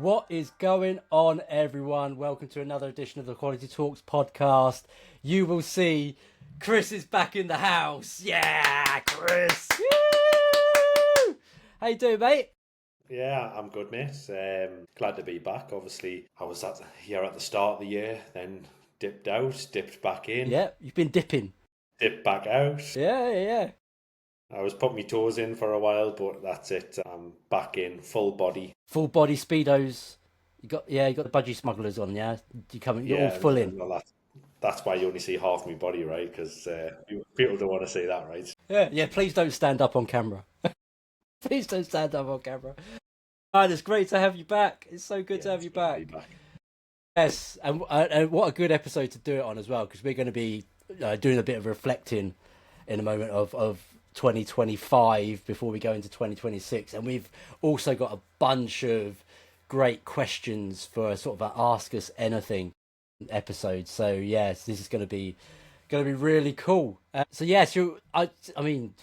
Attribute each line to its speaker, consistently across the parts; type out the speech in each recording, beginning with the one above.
Speaker 1: What is going on, everyone? Welcome to another edition of the Quality Talks podcast. You will see Chris is back in the house. Yeah, Chris. Woo! How you doing, mate?
Speaker 2: Yeah, I'm good, mate. Glad to be back. Obviously, I was here at the start of the year, then dipped out, dipped back in,
Speaker 1: Yeah, you've been dipping.
Speaker 2: dipped back out.
Speaker 1: Yeah.
Speaker 2: I was putting my toes in for a while, but that's it. I'm back in full body.
Speaker 1: Full body speedos. You got the budgie smugglers on. Yeah, you're all
Speaker 2: Yeah,
Speaker 1: full in.
Speaker 2: well, that's why you only see half my body, right? Because people don't want to see that, right?
Speaker 1: Yeah. Please don't stand up on camera. Please don't stand up on camera. Man, it's great to have you back. It's so good
Speaker 2: Yeah,
Speaker 1: to have
Speaker 2: it's
Speaker 1: you
Speaker 2: good to be
Speaker 1: back.
Speaker 2: back.
Speaker 1: Yes, and what a good episode to do it on as well, because we're going to be doing a bit of reflecting in a moment of 2025 before we go into 2026, and we've also got a bunch of great questions for a sort of an Ask Us Anything episode. So yes, this is going to be really cool. So yes, I mean,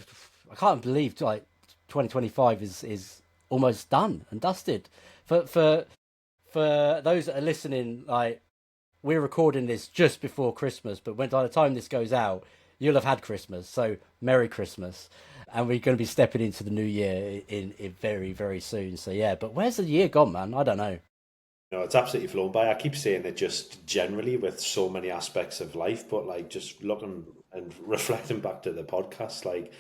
Speaker 1: I can't believe like 2025 is almost done and dusted. For those that are listening, like we're recording this just before Christmas, but by the time this goes out, you'll have had Christmas. So Merry Christmas, and we're going to be stepping into the new year in very very soon. So yeah, but where's the year gone, man? I don't know.
Speaker 2: No, it's absolutely flown by. I keep saying it just generally with so many aspects of life, but like just looking and reflecting back to the podcast, like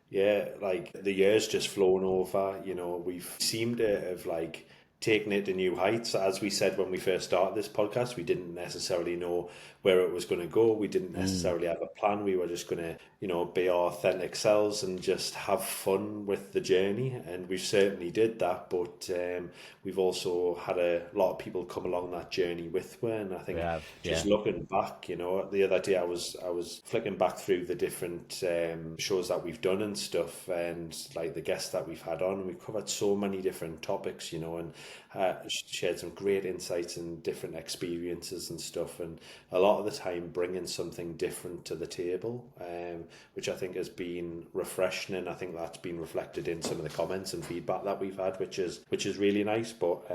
Speaker 2: yeah, like the years just flown over. We've seemed to have like taken it to new heights. As we said when we first started this podcast, we didn't necessarily know where it was going to go. We didn't
Speaker 1: Mm.
Speaker 2: necessarily have a plan. We were just going to, be our authentic selves and just have fun with the journey. And we certainly did that. But we've also had a lot of people come along that journey with us. And I
Speaker 1: We
Speaker 2: think
Speaker 1: have,
Speaker 2: just
Speaker 1: yeah.
Speaker 2: looking back, the other day I was flicking back through the different shows that we've done and stuff, and like the guests that we've had on. We've covered so many different topics, and shared some great insights and different experiences and stuff. And a lot of the time, bringing something different to the table, which I think has been refreshing, and I think that's been reflected in some of the comments and feedback that we've had, which is really nice. But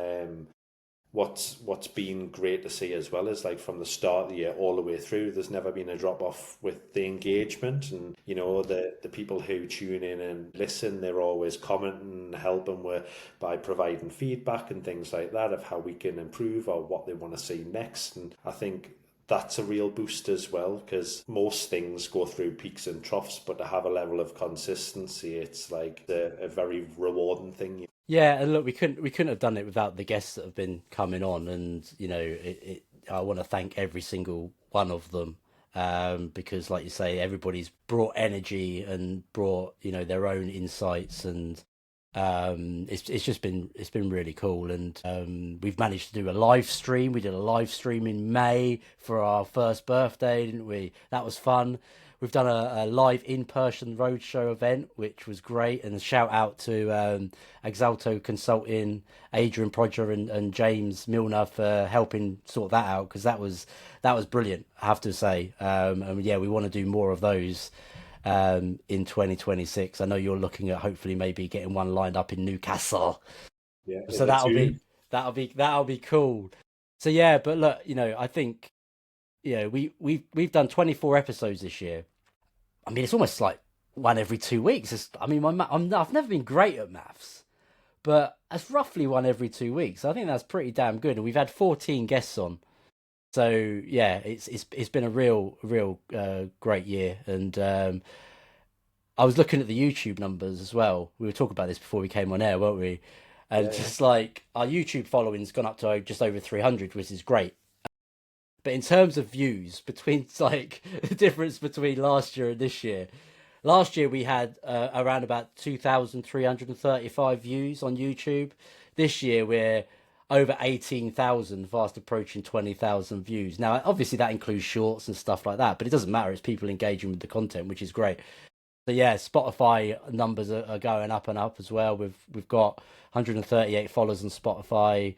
Speaker 2: what's been great to see as well is like from the start of the year all the way through, there's never been a drop off with the engagement, and the people who tune in and listen, they're always commenting and helping with by providing feedback and things like that of how we can improve or what they want to see next. And I think that's a real boost as well, because most things go through peaks and troughs, but to have a level of consistency, it's like a very rewarding thing.
Speaker 1: Yeah, and look, we couldn't have done it without the guests that have been coming on, and I want to thank every single one of them, because, like you say, everybody's brought energy and brought their own insights, and it's been really cool, and we've managed to do a live stream. We did a live stream in May for our first birthday, didn't we? That was fun. We've done a live in-person roadshow event, which was great. And a shout out to Exalto Consulting, Adrian Prodger and James Milner for helping sort that out, because that was brilliant, I have to say. And yeah, we want to do more of those in 2026. I know you're looking at hopefully maybe getting one lined up in Newcastle,
Speaker 2: Yeah,
Speaker 1: so
Speaker 2: is it soon?
Speaker 1: that'll be cool. So yeah, but look, I think we've done 24 episodes this year. I mean, it's almost like one every 2 weeks. I mean, I've never been great at maths, but that's roughly one every 2 weeks. I think that's pretty damn good. And we've had 14 guests on, so yeah, it's been a real great year. And I was looking at the YouTube numbers as well. We were talking about this before we came on air, weren't we? And
Speaker 2: Yeah, yeah.
Speaker 1: just like our YouTube following's gone up to just over 300, which is great. But in terms of views, between like the difference between last year and this year, last year we had around about 2,335 views on YouTube. This year we're over 18,000, fast approaching 20,000 views. Now, obviously that includes shorts and stuff like that, but it doesn't matter. It's people engaging with the content, which is great. So yeah, Spotify numbers are going up and up as well. We've got 138 followers on Spotify.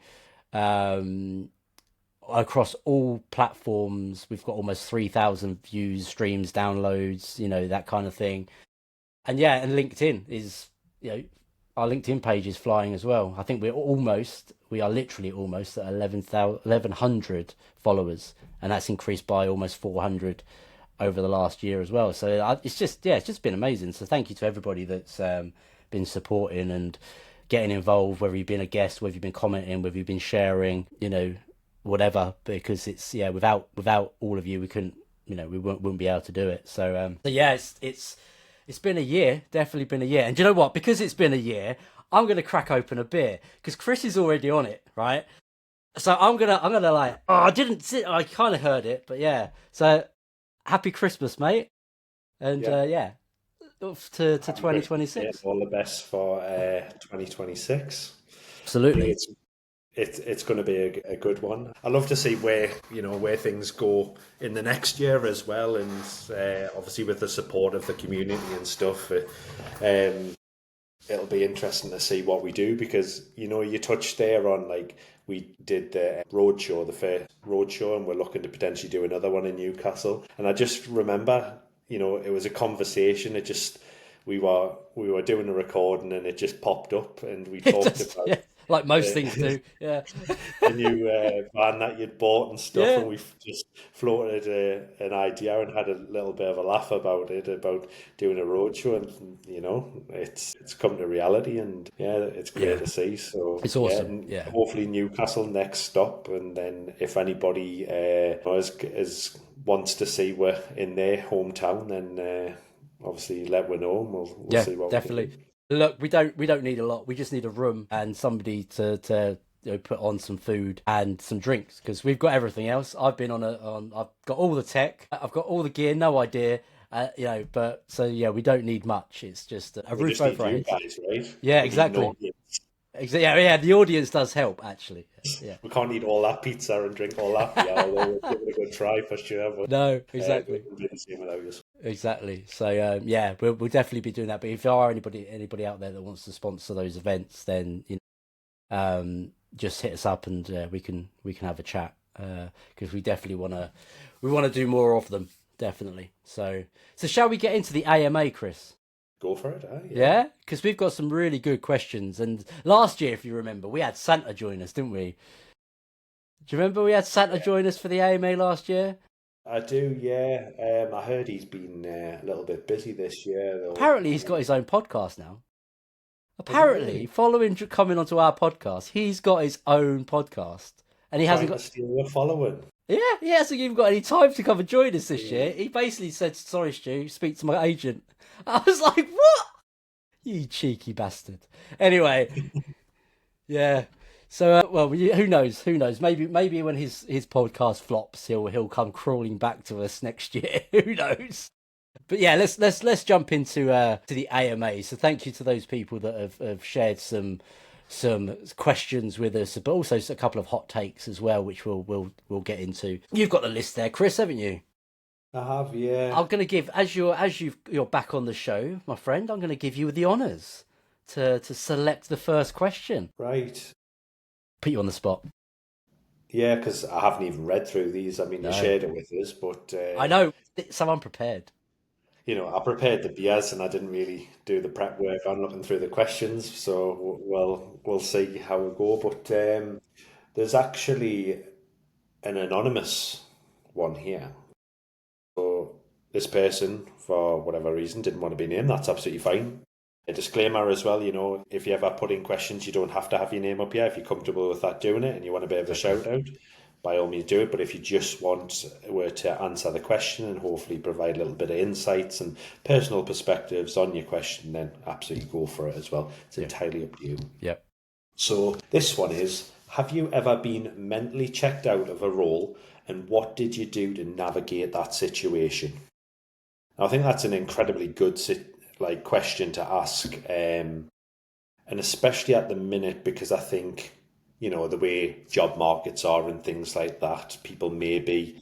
Speaker 1: Um, Across all platforms, we've got almost 3,000 views, streams, downloads, that kind of thing. And yeah, and LinkedIn is, you know, our LinkedIn page is flying as well. I think we are literally almost at 1,100 followers, and that's increased by almost 400 over the last year as well. So it's just, yeah, it's just been amazing. So thank you to everybody that's been supporting and getting involved, whether you've been a guest, whether you've been commenting, whether you've been sharing, whatever, because it's, yeah, without all of you, we couldn't, we wouldn't be able to do it. So yeah, it's been a year, definitely been a year. And do you know what? Because it's been a year, I'm gonna crack open a beer because Chris is already on it, right? So I'm gonna like, oh, I didn't sit, I kind of heard it, but yeah. So happy Christmas, mate, and
Speaker 2: Yeah.
Speaker 1: yeah, off to
Speaker 2: Happy Christmas, yeah,
Speaker 1: 2026.
Speaker 2: all the best for 2026. I think
Speaker 1: Absolutely.
Speaker 2: it's going to be a good one. I love to see where things go in the next year as well, and obviously with the support of the community and stuff, it'll be interesting to see what we do because you touched there on like we did the roadshow, the first roadshow, and we're looking to potentially do another one in Newcastle. And I just remember, it was a conversation. It just we were doing a recording and it just popped up, and we talked about
Speaker 1: Yeah, like most
Speaker 2: the,
Speaker 1: things do. Yeah,
Speaker 2: the new van that you'd bought and stuff,
Speaker 1: yeah,
Speaker 2: and we just floated an idea and had a little bit of a laugh about it, about doing a roadshow, and it's come to reality, and yeah, it's great
Speaker 1: yeah.
Speaker 2: to see. So
Speaker 1: It's
Speaker 2: yeah,
Speaker 1: awesome.
Speaker 2: and
Speaker 1: Yeah,
Speaker 2: hopefully Newcastle next stop, and then if anybody is wants to see we're in their hometown, then obviously let me know, and we'll
Speaker 1: yeah,
Speaker 2: see what we can
Speaker 1: definitely.
Speaker 2: do.
Speaker 1: Look, we don't need a lot. We just need a room and somebody to put on some food and some drinks because we've got everything else. I've been I've got all the tech, I've got all the gear, no idea, but so yeah, we don't need much. It's just a
Speaker 2: We
Speaker 1: roof
Speaker 2: just need
Speaker 1: over our
Speaker 2: you
Speaker 1: heads.
Speaker 2: guys, right?
Speaker 1: Yeah,
Speaker 2: We need an
Speaker 1: exactly.
Speaker 2: audience.
Speaker 1: Yeah, yeah. The audience does help actually. Yeah.
Speaker 2: We can't eat all that pizza and drink all that beer, although we'll give it a good try for sure. But
Speaker 1: No,
Speaker 2: it
Speaker 1: exactly.
Speaker 2: wouldn't be the same without you.
Speaker 1: Exactly. So yeah, we'll definitely be doing that. But if there are anybody out there that wants to sponsor those events, then just hit us up and we can have a chat because we want to do more of them definitely. So shall we get into the AMA, Chris?
Speaker 2: Go for it, yeah.
Speaker 1: Yeah, because we've got some really good questions. And last year, if you remember, we had Santa join us, didn't we? Do you remember we had Santa join us for the AMA last year?
Speaker 2: I do, yeah. I heard he's been a little bit busy this year, though.
Speaker 1: Apparently, he's got his own podcast now.
Speaker 2: Has he
Speaker 1: Apparently,
Speaker 2: really?
Speaker 1: following coming onto our podcast, he's got his own podcast, and he hasn't
Speaker 2: Trying to
Speaker 1: got.
Speaker 2: steal your following.
Speaker 1: Yeah, he hasn't even got any time to come and join us this year.
Speaker 2: Yeah.
Speaker 1: He basically said, "Sorry, Stu, speak to my agent." I was like, "What? You cheeky bastard." Anyway, yeah. So, well, who knows? Who knows? Maybe when his podcast flops, he'll come crawling back to us next year. Who knows? But yeah, let's jump into to the AMA. So thank you to those people that have shared some questions with us, but also a couple of hot takes as well, which we'll get into. You've got the list there, Chris, haven't you?
Speaker 2: I have, yeah.
Speaker 1: I'm gonna give you're back on the show, my friend. I'm gonna give you the honours to select the first question.
Speaker 2: Right.
Speaker 1: Put you on the spot.
Speaker 2: Yeah, because I haven't even read through these. I mean, you
Speaker 1: No,
Speaker 2: shared it with us, but
Speaker 1: I know so unprepared.
Speaker 2: I prepared the BS and I didn't really do the prep work on looking through the questions. So, we'll see how we go. But there's actually an anonymous one here. So, this person, for whatever reason, didn't want to be named. That's absolutely fine. A disclaimer as well, if you ever put in questions, you don't have to have your name up here. If you're comfortable with that doing it and you want a bit of a
Speaker 1: Exactly.
Speaker 2: shout out, by all means do it. But if you just want were to answer the question and hopefully provide a little bit of insights and personal perspectives on your question, then absolutely go for it as well. It's
Speaker 1: Yeah.
Speaker 2: entirely up to you.
Speaker 1: Yep.
Speaker 2: So this one is, have you ever been mentally checked out of a role, and what did you do to navigate that situation? I think that's an incredibly good question to ask, and especially at the minute because I think the way job markets are and things like that, people may be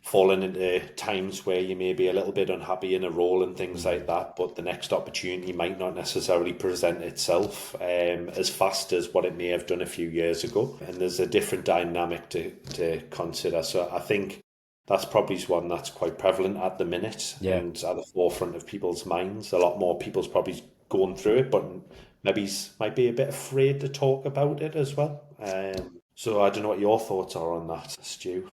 Speaker 2: falling into times where you may be a little bit unhappy in a role and things like that, but the next opportunity might not necessarily present itself as fast as what it may have done a few years ago, and there's a different dynamic to consider. So I think that's probably one that's quite prevalent at the minute
Speaker 1: Yeah.
Speaker 2: and at the forefront of people's minds. A lot more people's probably going through it, but maybe might be a bit afraid to talk about it as well. So I don't know what your thoughts are on that, Stu.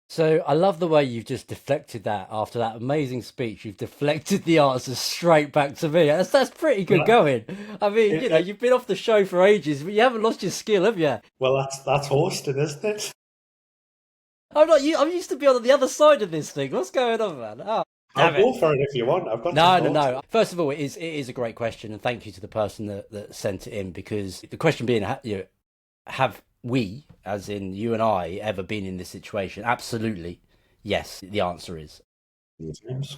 Speaker 1: So I love the way you've just deflected that after that amazing speech. You've deflected the answer straight back to me. That's pretty good
Speaker 2: Yeah.
Speaker 1: going. I mean,
Speaker 2: It,
Speaker 1: you know,
Speaker 2: it,
Speaker 1: you've been off the show for ages, but you haven't lost your skill, have you?
Speaker 2: well, that's hosting, isn't it?
Speaker 1: I'm not. I'm used to be on the other side of this thing. What's going on, man? Oh,
Speaker 2: I'll
Speaker 1: damn it.
Speaker 2: go for it if you want. I've got some
Speaker 1: No, no,
Speaker 2: thoughts.
Speaker 1: no. First of all, it is a great question, and thank you to the person that sent it in, because the question being, have we, as in you and I, ever been in this situation? Absolutely, yes. The answer is
Speaker 2: Sometimes.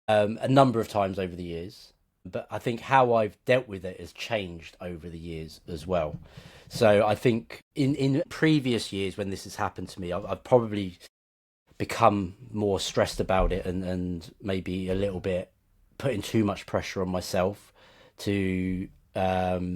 Speaker 1: a number of times over the years, but I think how I've dealt with it has changed over the years as well. So I think in previous years when this has happened to me, I've probably become more stressed about it, and maybe a little bit putting too much pressure on myself to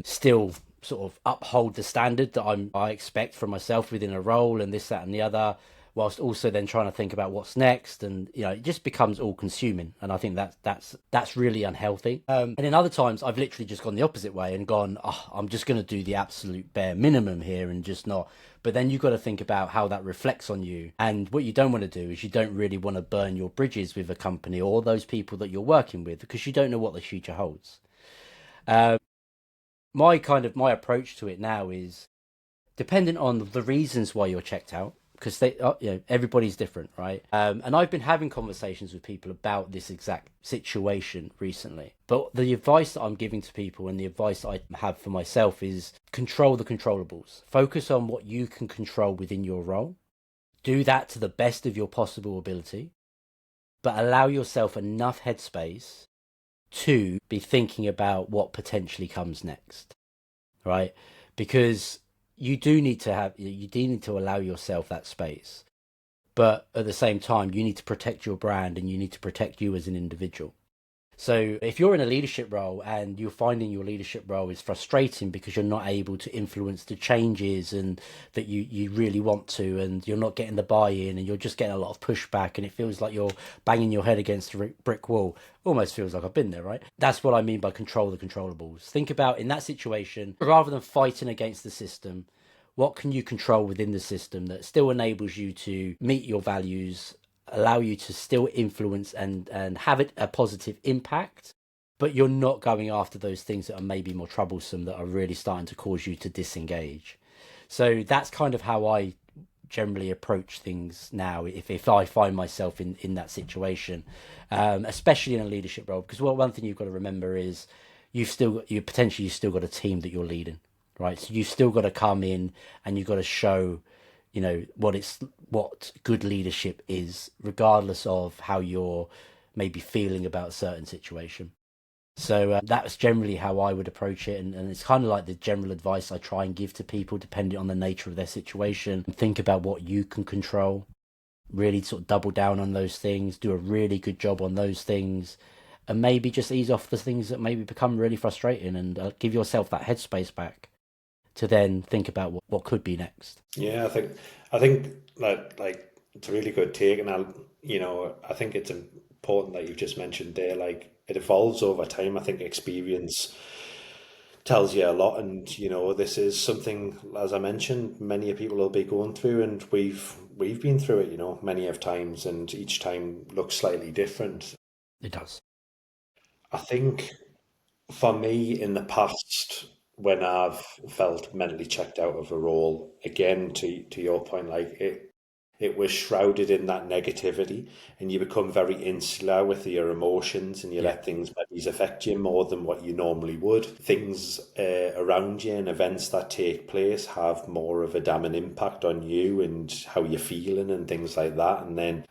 Speaker 1: still sort of uphold the standard that I expect from myself within a role, and this, that, and the other, whilst also then trying to think about what's next, and it just becomes all consuming, and I think that's really unhealthy. And in other times I've literally just gone the opposite way and gone, oh, I'm just going to do the absolute bare minimum here and just not. But then you've got to think about how that reflects on you, and what you don't want to do is you don't really want to burn your bridges with a company or those people that you're working with, because you don't know what the future holds. My approach to it now is dependent on the reasons why you're checked out, because everybody's different, right? And I've been having conversations with people about this exact situation recently, but the advice that I'm giving to people and the advice I have for myself is control the controllables. Focus on what you can control within your role. Do that to the best of your possible ability, but allow yourself enough headspace to be thinking about what potentially comes next, right? Because you do need to allow yourself that space, but at the same time you need to protect your brand and you need to protect you as an individual. So if you're in a leadership role and you're finding your leadership role is frustrating because you're not able to influence the changes and that you really want to, and you're not getting the buy-in, and you're just getting a lot of pushback, and it feels like you're banging your head against a brick wall, almost feels like I've been there, right? That's what I mean by control the controllables. Think about, in that situation, rather than fighting against the system, what can you control within the system that still enables you to meet your values, allow you to still influence and have it a positive impact, but you're not going after those things that are maybe more troublesome, that are really starting to cause you to disengage. So that's kind of how I generally approach things now if I find myself in that situation, especially in a leadership role, because one thing you've got to remember is you've still got a team that you're leading, right? So you've still got to come in and you've got to show what good leadership is, regardless of how you're maybe feeling about a certain situation. So that's generally how I would approach it, and it's kind of like the general advice I try and give to people, depending on the nature of their situation. Think about what you can control, really sort of double down on those things, do a really good job on those things, and maybe just ease off the things that maybe become really frustrating, and give yourself that headspace back to then think about what could be next.
Speaker 2: Yeah, I think that like it's a really good take, and I think it's important that you've just mentioned there. Like it evolves over time. I think experience tells you a lot, and this is something, as I mentioned, many people will be going through, and we've been through it, many of times, and each time looks slightly different.
Speaker 1: It does.
Speaker 2: I think for me in the past, when I've felt mentally checked out of a role, again to your point, like it was shrouded in that negativity, and you become very insular with your emotions, and you
Speaker 1: Yeah.
Speaker 2: let things maybe affect you more than what you normally would. Things around you and events that take place have more of a damning impact on you and how you're feeling and things like that, and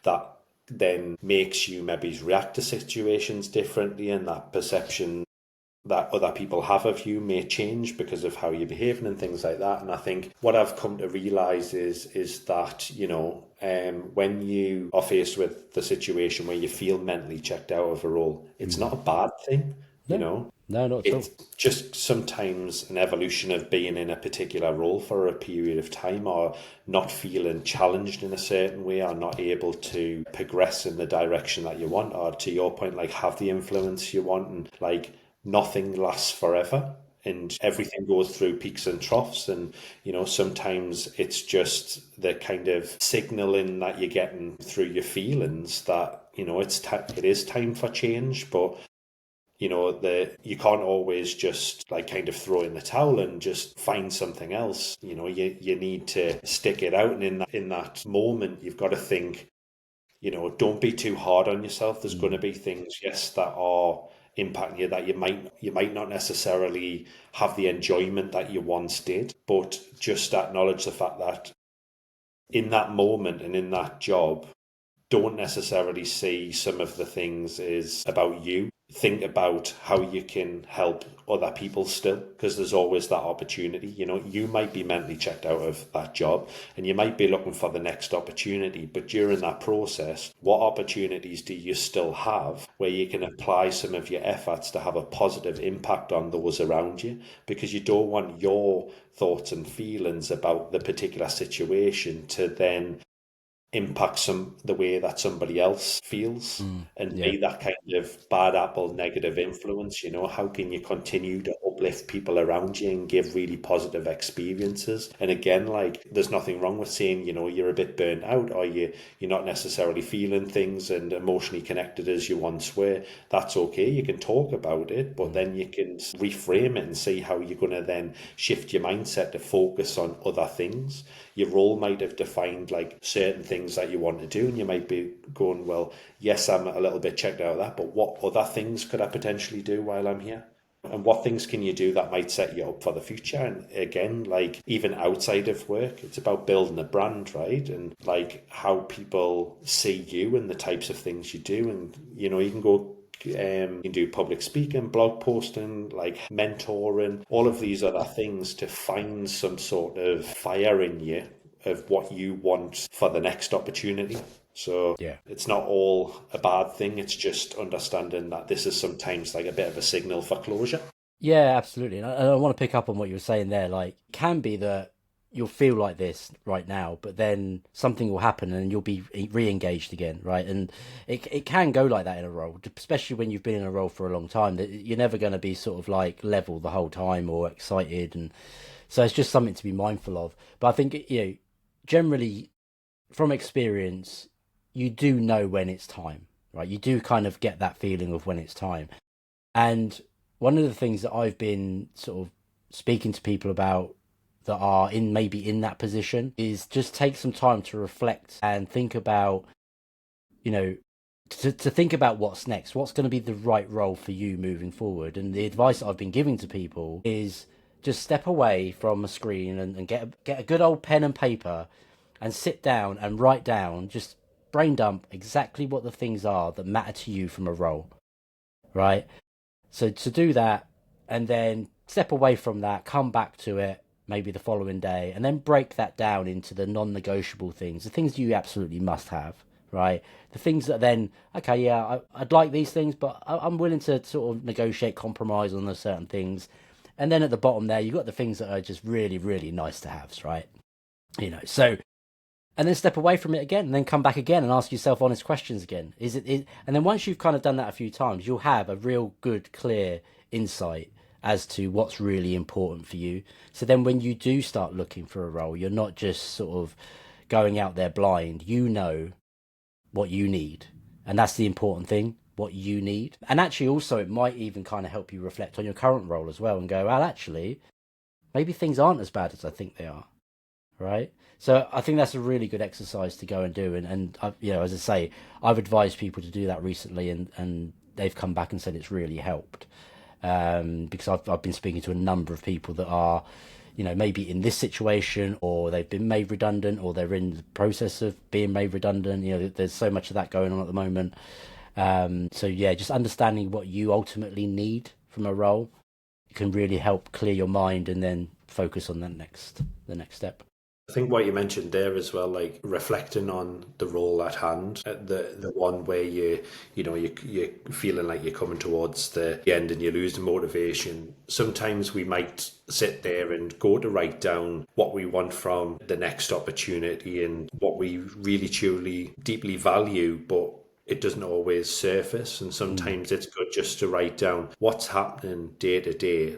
Speaker 2: then makes you maybe react to situations differently, and that perception that other people have of you may change because of how you're behaving and things like that. And I think what I've come to realize is that when you are faced with the situation where you feel mentally checked out of a role, it's not a bad thing. you
Speaker 1: No,
Speaker 2: know
Speaker 1: no, not at all.
Speaker 2: it's just sometimes an evolution of being in a particular role for a period of time, or not feeling challenged in a certain way, or not able to progress in the direction that you want, or to your point, like have the influence you want, and like nothing lasts forever and everything goes through peaks and troughs. And, sometimes it's just the kind of signaling that you're getting through your feelings that, it is time for change. But you can't always just like kind of throw in the towel and just find something else. You need to stick it out, and in that moment you've got to think, don't be too hard on yourself. There's going to be things, yes, that are impacting you that you might not necessarily have the enjoyment that you once did, but just acknowledge the fact that in that moment and in that job, don't necessarily see some of the things is about you. Think about how you can help other people still, because there's always that opportunity. You might be mentally checked out of that job and you might be looking for the next opportunity, but during that process, what opportunities do you still have where you can apply some of your efforts to have a positive impact on those around you? Because you don't want your thoughts and feelings about the particular situation to then impact the way that somebody else feels, and
Speaker 1: Yeah.
Speaker 2: be that kind of bad apple negative influence. How can you continue to uplift people around you and give really positive experiences? And again, like, there's nothing wrong with saying, you're a bit burnt out, or you're not necessarily feeling things and emotionally connected as you once were. That's okay, you can talk about it, but then you can reframe it and see how you're going to then shift your mindset to focus on other things. Your role might have defined like certain things that you want to do, and you might be going, well, yes, I'm a little bit checked out of that, but what other things could I potentially do while I'm here? And what things can you do that might set you up for the future? And again, like, even outside of work, it's about building a brand, right? And like how people see you and the types of things you do. And you can go you can do public speaking, blog posting, like mentoring, all of these other things to find some sort of fire in you of what you want for the next opportunity. So
Speaker 1: Yeah.
Speaker 2: it's not all a bad thing. It's just understanding that this is sometimes like a bit of a signal for closure.
Speaker 1: Yeah, absolutely. And I want to pick up on what you were saying there. Like, it can be that you'll feel like this right now, but then something will happen and you'll be re-engaged again, right? And it can go like that in a role, especially when you've been in a role for a long time. That you're never going to be sort of like level the whole time or excited, and so it's just something to be mindful of. But I think generally from experience, you do know when it's time, right? You do kind of get that feeling of when it's time. And one of the things that I've been sort of speaking to people about that are in maybe in that position is just take some time to reflect and think about, you know, to think about what's next, what's going to be the right role for you moving forward. And the advice that I've been giving to people is just step away from a screen and get a good old pen and paper and sit down and write down, just brain dump exactly what the things are that matter to you from a role, right? So to do that and then step away from that, come back to it maybe the following day, and then break that down into the non-negotiable things, the things you absolutely must have, right? The things that then, okay, yeah, I'd like these things, but I'm willing to sort of negotiate, compromise on those certain things. And then at the bottom there, you've got the things that are just really, really nice to have, right? So and then step away from it again and then come back again and ask yourself honest questions again. And then once you've kind of done that a few times, you'll have a real good, clear insight as to what's really important for you. So then when you do start looking for a role, you're not just sort of going out there blind. You know what you need. And that's the important thing, what you need. And actually also it might even kind of help you reflect on your current role as well and go, well, actually, maybe things aren't as bad as I think they are, right? So I think that's a really good exercise to go and do. And as I say, I've advised people to do that recently, and they've come back and said it's really helped. Because I've been speaking to a number of people that are, maybe in this situation, or they've been made redundant, or they're in the process of being made redundant. There's so much of that going on at the moment. So yeah, just understanding what you ultimately need from a role can really help clear your mind and then focus on the next step.
Speaker 2: I think what you mentioned there as well, like reflecting on the role at hand, the one where you're feeling like you're coming towards the end and you're losing motivation. Sometimes we might sit there and go to write down what we want from the next opportunity and what we really truly deeply value, but it doesn't always surface, and sometimes it's good just to write down what's happening day to day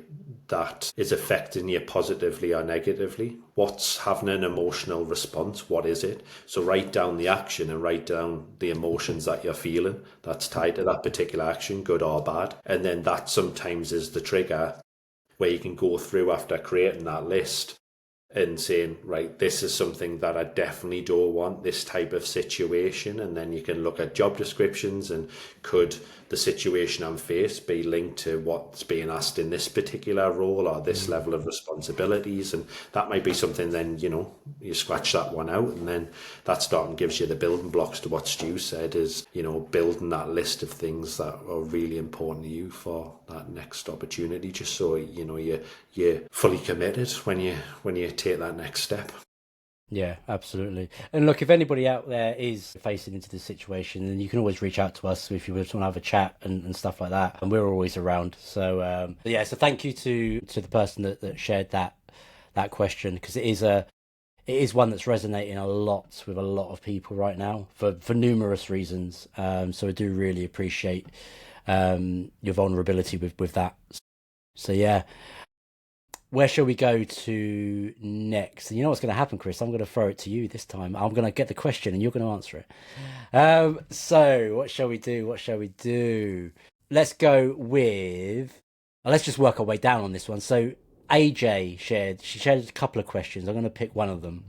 Speaker 2: that is affecting you positively or negatively. What's having an emotional response? What is it? So write down the action and write down the emotions that you're feeling that's tied to that particular action, good or bad. And then that sometimes is the trigger where you can go through after creating that list and saying, right, this is something that I definitely don't want, this type of situation. And then you can look at job descriptions and could the situation I'm faced be linked to what's being asked in this particular role or this level of responsibilities. And that might be something then, you scratch that one out, and then that starting gives you the building blocks to what Stu said is, building that list of things that are really important to you for that next opportunity, just so, you're fully committed when you take that next step.
Speaker 1: Yeah, absolutely. And look, if anybody out there is facing into this situation, then you can always reach out to us if you want to have a chat and stuff like that. And we're always around. So so thank you to the person that shared that question, because it is one that's resonating a lot with a lot of people right now for numerous reasons. So I do really appreciate your vulnerability with that. So yeah. Where shall we go to next? And you know what's going to happen, Chris? I'm going to throw it to you this time. I'm going to get the question and you're going to answer it. So what shall we do? Let's go with... Let's just work our way down on this one. So AJ shared a couple of questions. I'm going to pick one of them.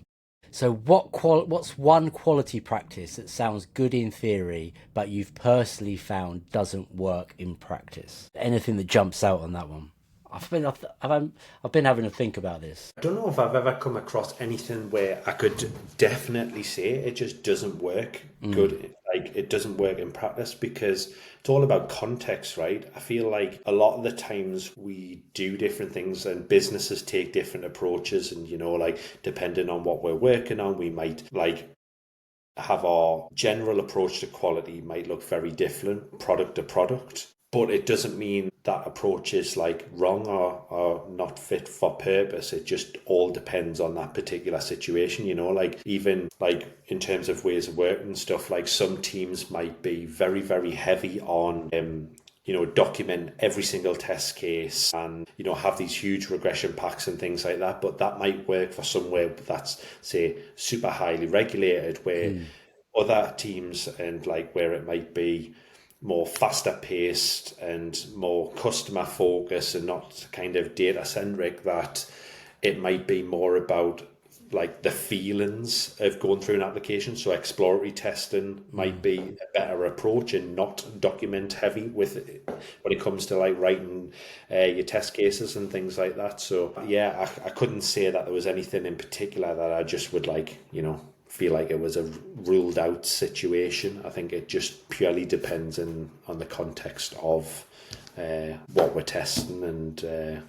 Speaker 1: So what's one quality practice that sounds good in theory, but you've personally found doesn't work in practice? Anything that jumps out on that one? I've been having to think about this.
Speaker 2: I don't know if I've ever come across anything where I could definitely say it just doesn't work good. Like, it doesn't work in practice, because it's all about context, right? I feel like a lot of the times we do different things and businesses take different approaches, and depending on what we're working on, we might have our general approach to quality might look very different product to product. But it doesn't mean that approach is wrong or not fit for purpose. It just all depends on that particular situation, even in terms of ways of working and stuff, some teams might be very, very heavy on, document every single test case and, have these huge regression packs and things like that. But that might work for somewhere that's, say, super highly regulated, where other teams and where it might be more faster paced and more customer focused and not kind of data centric, that it might be more about the feelings of going through an application. So exploratory testing might be a better approach and not document heavy with it when it comes to writing your test cases and things like that. So yeah, I couldn't say that there was anything in particular that I just would feel like it was a ruled out situation. I think it just purely depends on the context of what we're testing and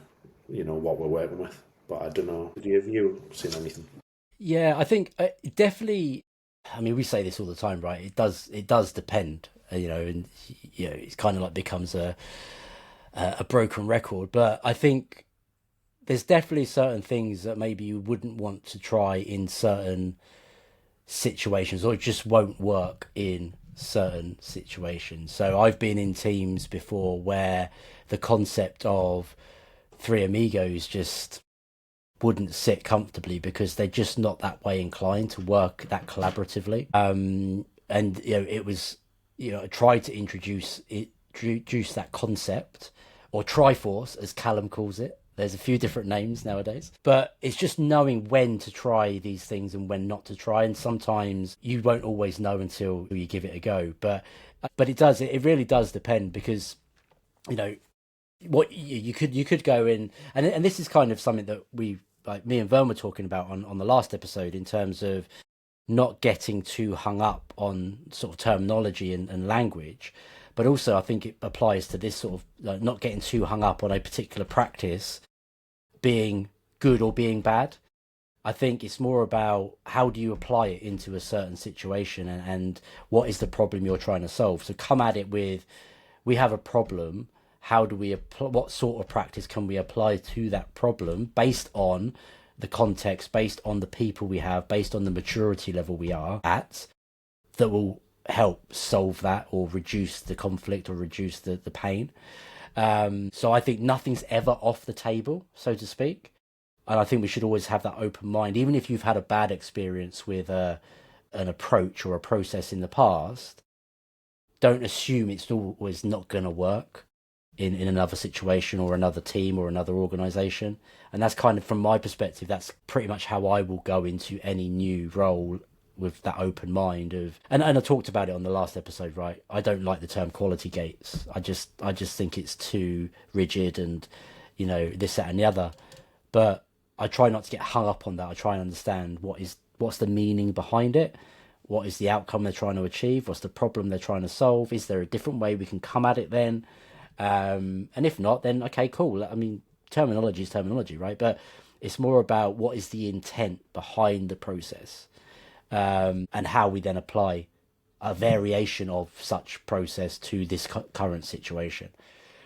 Speaker 2: what we're working with. But I don't know, have you seen anything?
Speaker 1: Yeah, I think definitely. I mean, we say this all the time, right? It does depend, and it's kind of becomes a broken record. But I think there's definitely certain things that maybe you wouldn't want to try in certain situations, or it just won't work in certain situations. So I've been in teams before where the concept of three amigos just wouldn't sit comfortably, because they're just not that way inclined to work that collaboratively. And it was, I tried to introduce that concept, or Triforce as Callum calls it. There's a few different names nowadays, but it's just knowing when to try these things and when not to try. And sometimes you won't always know until you give it a go. But it really does depend, because, what you could go in, and this is kind of something that me and Vern were talking about on the last episode, in terms of not getting too hung up on sort of terminology and language. But also, I think it applies to this sort of not getting too hung up on a particular practice being good or being bad. I think it's more about how do you apply it into a certain situation, and what is the problem you're trying to solve. So come at it with, we have a problem. How do we what sort of practice can we apply to that problem based on the context, based on the people we have, based on the maturity level we are at, that will help solve that or reduce the conflict or reduce the pain. So I think nothing's ever off the table, so to speak. And I think we should always have that open mind, even if you've had a bad experience with an approach or a process in the past. Don't assume it's always not going to work in another situation or another team or another organization. And that's kind of, from my perspective, that's pretty much how I will go into any new role, with that open mind of, and I talked about it on the last episode, right? I don't like the term quality gates. I just think it's too rigid and, this, that and the other. But I try not to get hung up on that. I try and understand what's the meaning behind it. What is the outcome they're trying to achieve? What's the problem they're trying to solve? Is there a different way we can come at it then? And if not, then okay, cool. I mean, terminology is terminology, right? But it's more about what is the intent behind the process, and how we then apply a variation of such process to this current situation.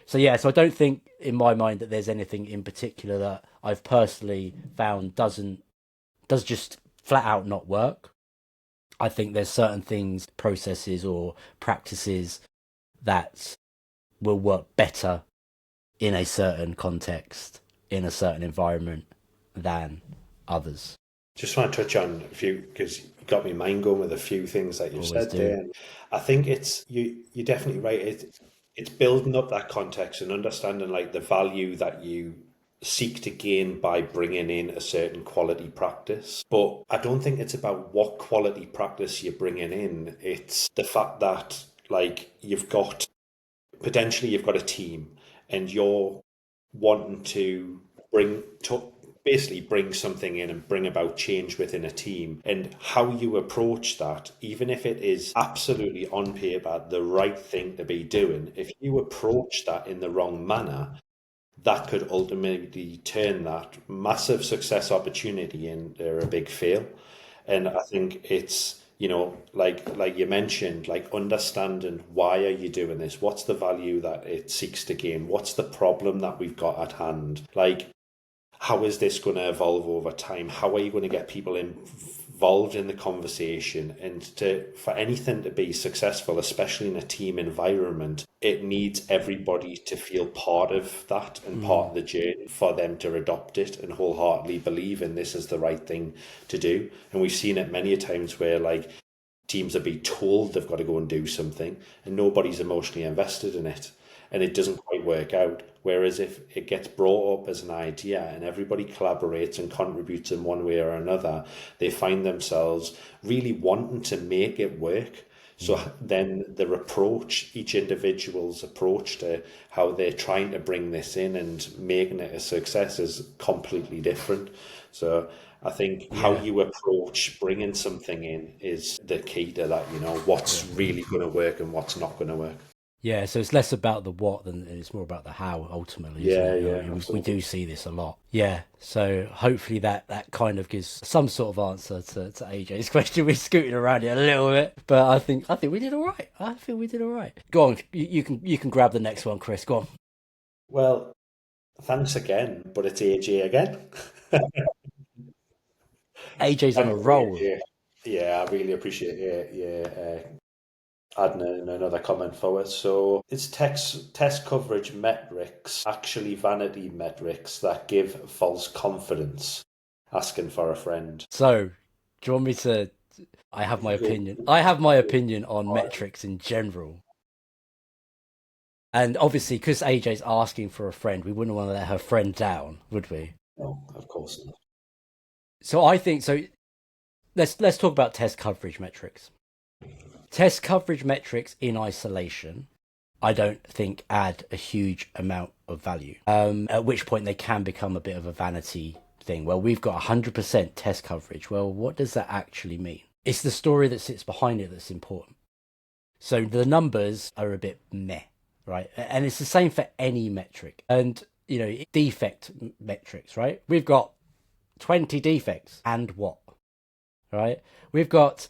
Speaker 1: So yeah, so I don't think in my mind that there's anything in particular that I've personally found does just flat out not work. I think there's certain things, processes or practices that will work better in a certain context, in a certain environment than others.
Speaker 2: Just want to touch on a few, because you got me mind going with a few things that you've
Speaker 1: Always
Speaker 2: said
Speaker 1: do.
Speaker 2: there. And I think you're definitely right. It's building up that context and understanding like the value that you seek to gain by bringing in a certain quality practice. But I don't think it's about what quality practice you're bringing in. It's the fact that like you've got a team and you're wanting to bring to basically bring something in and bring about change within a team, and how you approach that, even if it is absolutely on paper the right thing to be doing, if you approach that in the wrong manner, that could ultimately turn that massive success opportunity into a big fail. And I think it's, like you mentioned, like understanding why are you doing this? What's the value that it seeks to gain? What's the problem that we've got at hand? Like, how is this going to evolve over time? How are you going to get people involved in the conversation? And for anything to be successful, especially in a team environment, it needs everybody to feel part of that and part of the journey for them to adopt it and wholeheartedly believe in this is the right thing to do. And we've seen it many a times where like teams are being told they've got to go and do something and nobody's emotionally invested in it, and it doesn't quite work out. Whereas if it gets brought up as an idea and everybody collaborates and contributes in one way or another, they find themselves really wanting to make it work. So then their approach, each individual's approach to how they're trying to bring this in and making it a success is completely different. So I think how
Speaker 1: Yeah,
Speaker 2: you approach bringing something in is the key to that, what's
Speaker 1: yeah.
Speaker 2: really going to work and what's not going to work.
Speaker 1: Yeah, so it's less about the what than it's more about the how ultimately, isn't
Speaker 2: Yeah,
Speaker 1: it?
Speaker 2: yeah,
Speaker 1: We
Speaker 2: absolutely.
Speaker 1: do see this a lot. Yeah, so hopefully that kind of gives some sort of answer to AJ's question. We're scooting around it a little bit, but I think we did all right. I think we did all right. Go on, you can grab the next one, Chris. Go on.
Speaker 2: Well, thanks again, but it's AJ again.
Speaker 1: AJ's on a
Speaker 2: Thank you,
Speaker 1: roll.
Speaker 2: AJ. Yeah, I really appreciate it. Yeah, adding in another comment forward. So it's test coverage metrics, actually vanity metrics that give false confidence. Asking for a friend.
Speaker 1: So, do you want me to? I have my
Speaker 2: Go,
Speaker 1: opinion. I have my
Speaker 2: go
Speaker 1: opinion on
Speaker 2: for it.
Speaker 1: metrics in general. And obviously, because AJ's asking for a friend, we wouldn't want to let her friend down, would we?
Speaker 2: No, of course not.
Speaker 1: So I think so. Let's talk about test coverage metrics. Test coverage metrics in isolation, I don't think add a huge amount of value. At which point they can become a bit of a vanity thing. Well, we've got 100% test coverage. Well, what does that actually mean? It's the story that sits behind it that's important. So the numbers are a bit meh, right? And it's the same for any metric. And, defect metrics, right? We've got 20 defects. And what? Right? We've got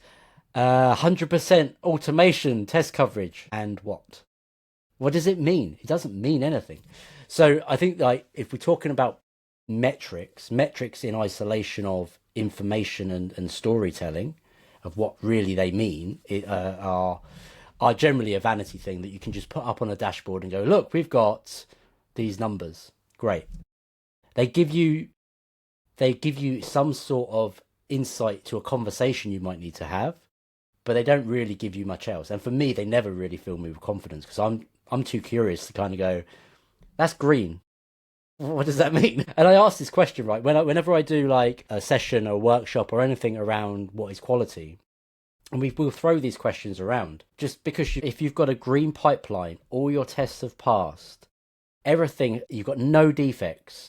Speaker 1: 100% automation test coverage. And what? What does it mean? It doesn't mean anything. So I think like if we're talking about metrics in isolation of information and storytelling, of what really they mean are generally a vanity thing that you can just put up on a dashboard and go, look, we've got these numbers. Great. They give you some sort of insight to a conversation you might need to have, but they don't really give you much else. And for me, they never really fill me with confidence because I'm too curious to kind of go, that's green. What does that mean? And I ask this question, right? Whenever I do like a session or a workshop or anything around what is quality, and we'll throw these questions around just because if you've got a green pipeline, all your tests have passed, everything, you've got no defects,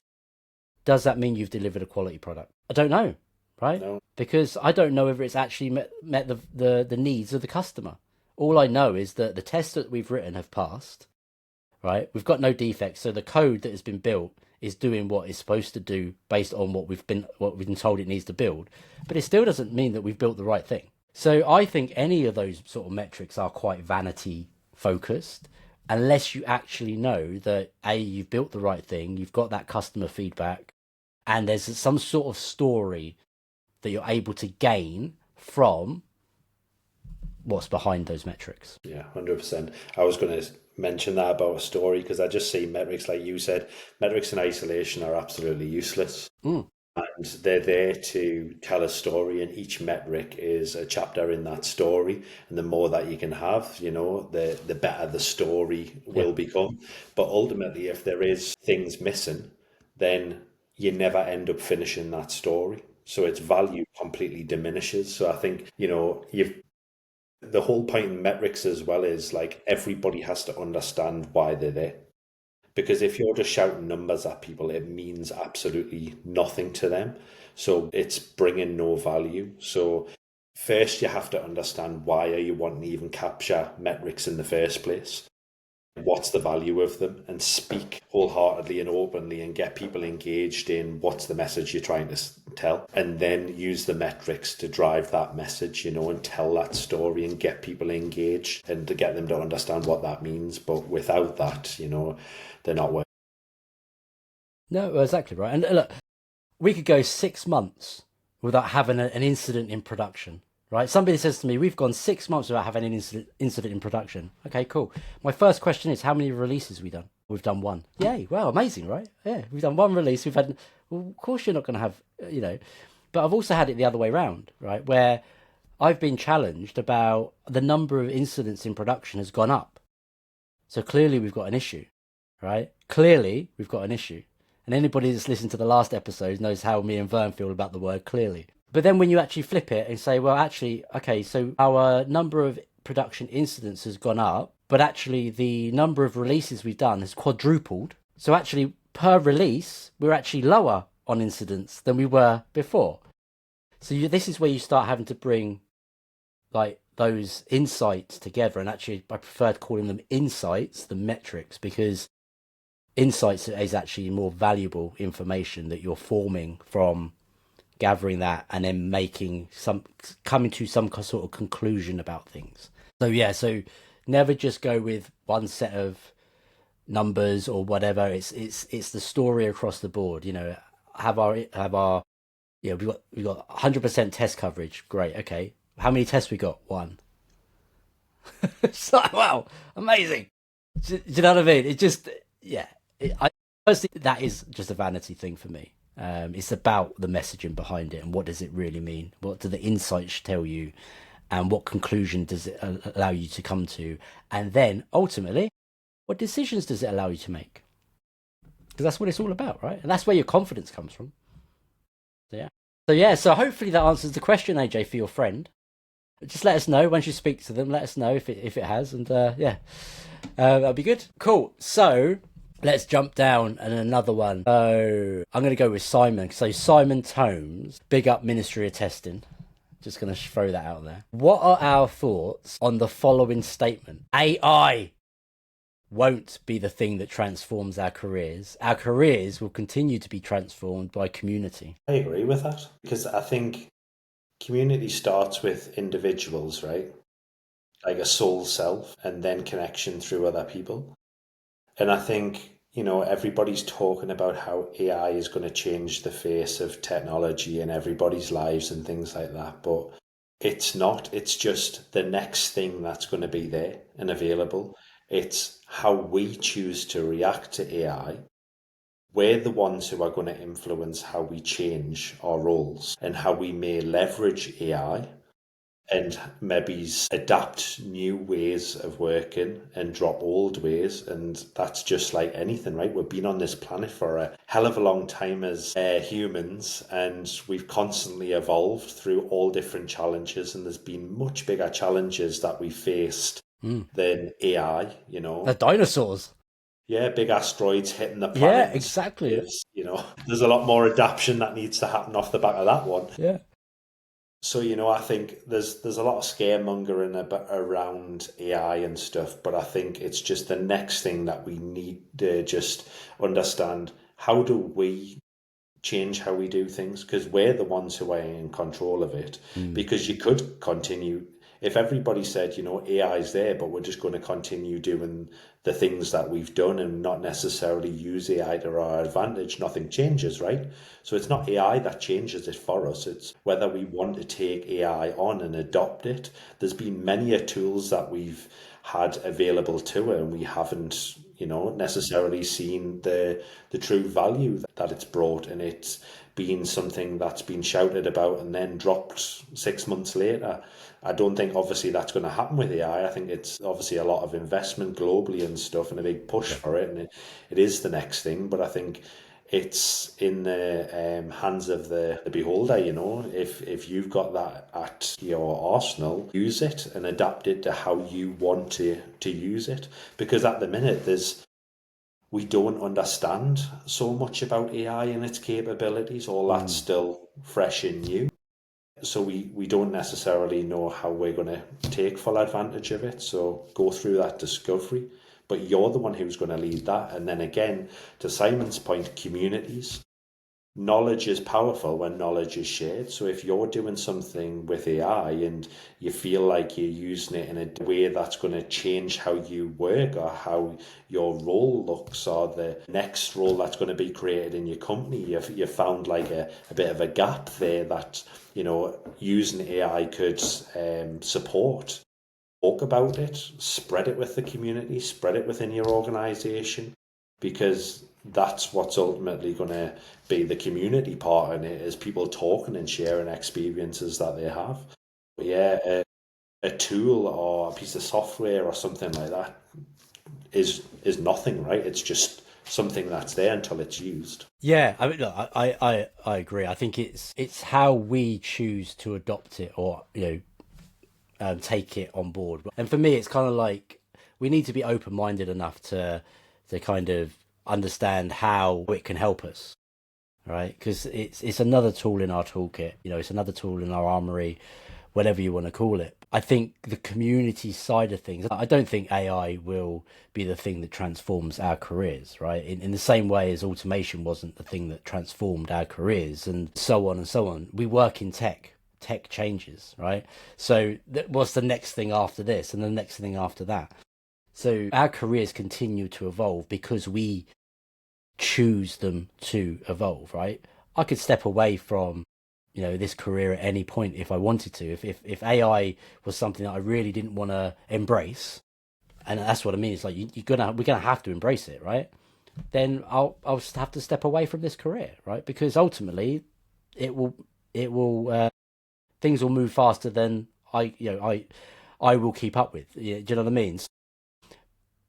Speaker 1: does that mean you've delivered a quality product? I don't know, right?
Speaker 2: No.
Speaker 1: Because I don't know if it's actually met the needs of the customer. All I know is that the tests that we've written have passed, right? We've got no defects, so the code that has been built is doing what it's supposed to do based on what we've been told it needs to build. But it still doesn't mean that we've built the right thing. So I think any of those sort of metrics are quite vanity focused, unless you actually know that A, you've built the right thing, you've got that customer feedback, and there's some sort of story that you're able to gain from what's behind those metrics.
Speaker 2: Yeah, 100%. I was going to mention that about a story because I just see metrics, like you said, metrics in isolation are absolutely useless. And they're there to tell a story, and each metric is a chapter in that story. And the more that you can have, the better the story will become. But ultimately, if there is things missing, then you never end up finishing that story. So its value completely diminishes. So I think, the whole point in metrics as well is like everybody has to understand why they're there. Because if you're just shouting numbers at people, it means absolutely nothing to them. So it's bringing no value. So first you have to understand why are you wanting to even capture metrics in the first place? What's the value of them? And speak wholeheartedly and openly and get people engaged in what's the message you're trying to tell. And then use the metrics to drive that message, and tell that story and get people engaged and to get them to understand what that means. But without that, they're not working.
Speaker 1: No, exactly right. And look, we could go 6 months without having an incident in production, right? Somebody says to me, we've gone 6 months without having an incident in production. Okay, cool. My first question is, how many releases have we done? We've done one. Yay. Wow, amazing, right? Yeah, we've done one release. Well, of course you're not going to have, but I've also had it the other way around, right? Where I've been challenged about the number of incidents in production has gone up. So clearly we've got an issue, right? Clearly we've got an issue. And anybody that's listened to the last episode knows how me and Vern feel about the word clearly. But then when you actually flip it and say, well, actually, okay, so our number of production incidents has gone up, but actually the number of releases we've done has quadrupled. So actually per release, we're actually lower on incidents than we were before. So this is where you start having to bring like those insights together. And actually, I prefer calling them insights than metrics, because insights is actually more valuable information that you're forming from gathering that and then coming to some sort of conclusion about things. So never just go with one set of numbers or whatever. It's the story across the board. Have our we've got 100% test coverage. Great. Okay, how many tests we got? One. It's like, wow, amazing. Do you know what I mean? It just I personally, that is just a vanity thing for me. It's about the messaging behind it and what does it really mean? What do the insights tell you? And what conclusion does it allow you to come to? And then ultimately, what decisions does it allow you to make? Because that's what it's all about, right? And that's where your confidence comes from. So hopefully that answers the question, AJ, for your friend. Just let us know once you speak to them. Let us know if it has, and that'll be good. Cool. So let's jump down and another one. So I'm going to go with Simon. So Simon Tomes, big up Ministry of Testing. Just going to throw that out there. What are our thoughts on the following statement? AI won't be the thing that transforms our careers. Our careers will continue to be transformed by community.
Speaker 2: I agree with that, because I think community starts with individuals, right? Like a soul self, and then connection through other people. And I think, everybody's talking about how AI is going to change the face of technology in everybody's lives and things like that. But It's not. It's just the next thing that's going to be there and available. It's how we choose to react to AI. We're the ones who are going to influence how we change our roles and how we may leverage AI and maybe adapt new ways of working and drop old ways. And that's just like anything, right? We've been on this planet for a hell of a long time as humans, and we've constantly evolved through all different challenges. And there's been much bigger challenges that we faced than AI,
Speaker 1: The dinosaurs.
Speaker 2: Yeah, big asteroids hitting the
Speaker 1: Yeah,
Speaker 2: planet and stuff
Speaker 1: exactly.
Speaker 2: there's a lot more adaptation that needs to happen off the back of that one.
Speaker 1: Yeah.
Speaker 2: So, I think there's a lot of scaremongering around AI and stuff, but I think it's just the next thing that we need to just understand. How do we change how we do things? Because we're the ones who are in control of it. Because you could continue, if everybody said, AI is there, but we're just going to continue doing the things that we've done and not necessarily use AI to our advantage, nothing changes, right? So it's not AI that changes it for us. It's whether we want to take AI on and adopt it. There's been many tools that we've had available to it, and we haven't, necessarily seen the true value that it's brought, and it's been something that's been shouted about and then dropped 6 months later. I don't think obviously that's going to happen with AI. I think it's obviously a lot of investment globally and stuff and a big push for it, and it is the next thing. But I think it's in the hands of the beholder. If you've got that at your arsenal, use it and adapt it to how you want to use it. Because at the minute, we don't understand so much about AI and its capabilities. All that's still fresh and new. So we don't necessarily know how we're going to take full advantage of it. So go through that discovery. But you're the one who's going to lead that. And then again, to Simon's point, communities. Knowledge is powerful when knowledge is shared. So if you're doing something with AI and you feel like you're using it in a way that's going to change how you work or how your role looks or the next role that's going to be created in your company, you've found like a bit of a gap there that, using AI could support. Talk about it, spread it with the community, spread it within your organization, because that's what's ultimately going to be the community part in it, is people talking and sharing experiences that they have. But yeah, a tool or a piece of software or something like that is nothing, right? It's just something that's there until it's used.
Speaker 1: Yeah, I mean, look, I agree. I think it's how we choose to adopt it or take it on board. And for me, it's kind of like we need to be open-minded enough to kind of understand how it can help us, right? Because it's another tool in our toolkit. It's another tool in our armory, whatever you want to call it. I think the community side of things, I don't think AI will be the thing that transforms our careers, right? In the same way as automation wasn't the thing that transformed our careers, and so on and so on. We work in tech changes, right? So what's the next thing after this and the next thing after that? So our careers continue to evolve because we choose them to evolve, right? I could step away from this career at any point if I wanted to. If AI was something that I really didn't want to embrace, and that's what I mean, it's like we're gonna have to embrace it, right? Then I'll have to step away from this career, right? Because ultimately it will things will move faster than I will keep up with. Do you know what I mean?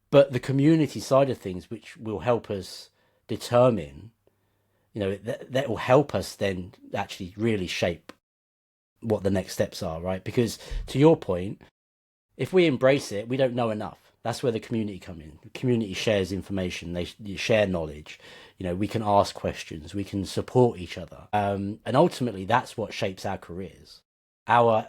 Speaker 1: But the community side of things, which will help us determine, that will help us then actually really shape what the next steps are, right? Because to your point, if we embrace it, we don't know enough. That's where the community come in. The community shares information. They share knowledge. We can ask questions. We can support each other. And ultimately, that's what shapes our careers. Our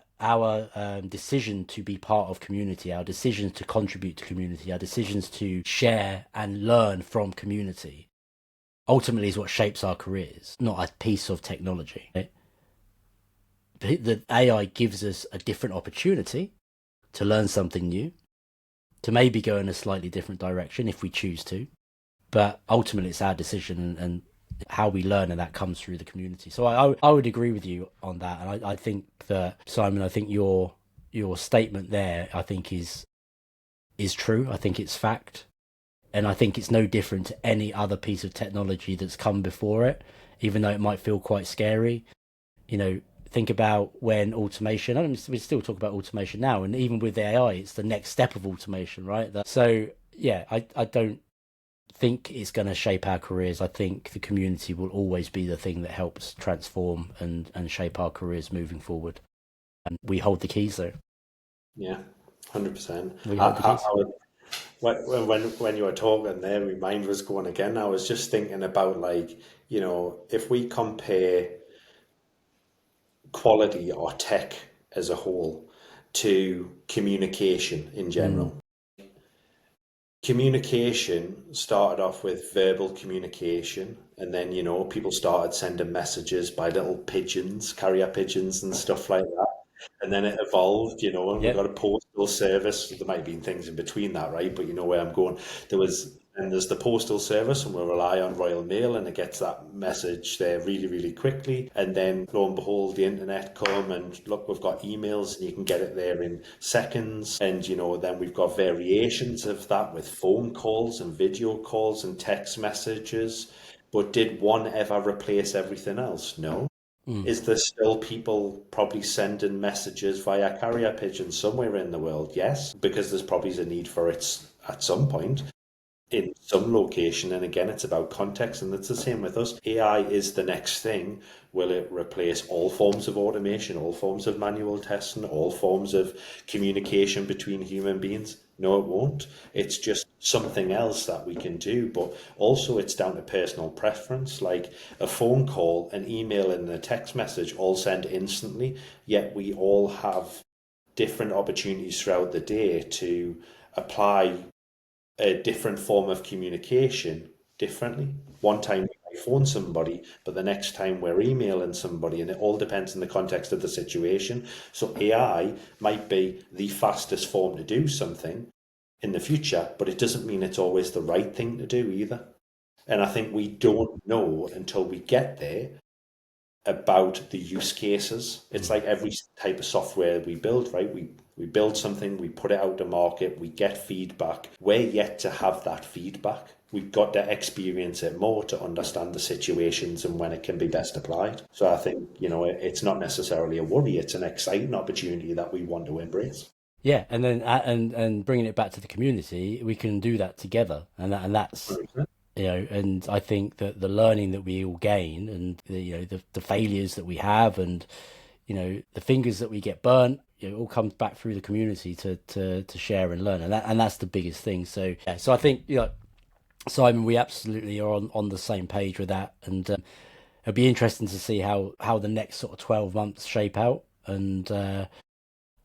Speaker 1: decision to be part of community, our decisions to contribute to community, our decisions to share and learn from community, ultimately is what shapes our careers, not a piece of technology. Right? The AI gives us a different opportunity to learn something new, to maybe go in a slightly different direction if we choose to. But ultimately, it's our decision, and how we learn, and that comes through the community. So I would agree with you on that, and I think that, Simon, I think your statement there, I think is true. I think it's fact, and I think it's no different to any other piece of technology that's come before it, even though it might feel quite scary. You know, think about when automation, I mean, we still talk about automation now, and even with AI, it's the next step of automation, right? So yeah, I don't think it's going to shape our careers. I think the community will always be the thing that helps transform and shape our careers moving forward. And we hold the keys, though.
Speaker 2: Yeah, 100%.
Speaker 1: We hold the keys.
Speaker 2: I would, when you were talking there, my mind was going again. I was just thinking about, like, if we compare quality or tech as a whole to communication in
Speaker 1: Mm,
Speaker 2: general. Communication started off with verbal communication, and then people started sending messages by little pigeons, carrier pigeons and stuff like that. And then it evolved, and we
Speaker 1: yep.
Speaker 2: got a postal service. There might have been things in between that, right? But you know where I'm going. There's the postal service, and we'll rely on Royal Mail, and it gets that message there really, really quickly. And then, lo and behold, the internet come, and look, we've got emails, and you can get it there in seconds. And then we've got variations of that with phone calls and video calls and text messages. But did one ever replace everything else? No.
Speaker 1: Mm,
Speaker 2: Is there still people probably sending messages via carrier pigeon somewhere in the world? Yes, because there's probably a need for it at some point in some location. And again, it's about context, and it's the same with us. AI is the next thing. Will it replace all forms of automation, all forms of manual testing, all forms of communication between human beings? No, it won't. It's just something else that we can do. But also, it's down to personal preference. Like a phone call, an email, and a text message all send instantly, yet we all have different opportunities throughout the day to apply a different form of communication differently. One time we might phone somebody, but the next time we're emailing somebody, and it all depends on the context of the situation. So AI might be the fastest form to do something in the future, but it doesn't mean it's always the right thing to do either. And I think we don't know until we get there about the use cases. It's
Speaker 1: mm.
Speaker 2: like every type of software we build, right? We build something, we put it out to market, we get feedback. We're yet to have that feedback. We've got to experience it more to understand the situations and when it can be best applied. So I think, it's not necessarily a worry, it's an exciting opportunity that we want to embrace.
Speaker 1: Yeah, and then and bringing it back to the community, we can do that together, and that's,
Speaker 2: 100%.
Speaker 1: and I think that the learning that we all gain, and the failures that we have, and the fingers that we get burnt, it all comes back through the community to share and learn, and that's the biggest thing. So yeah, so I think, Simon, we absolutely are on the same page with that, and it'll be interesting to see how the next sort of 12 months shape out, and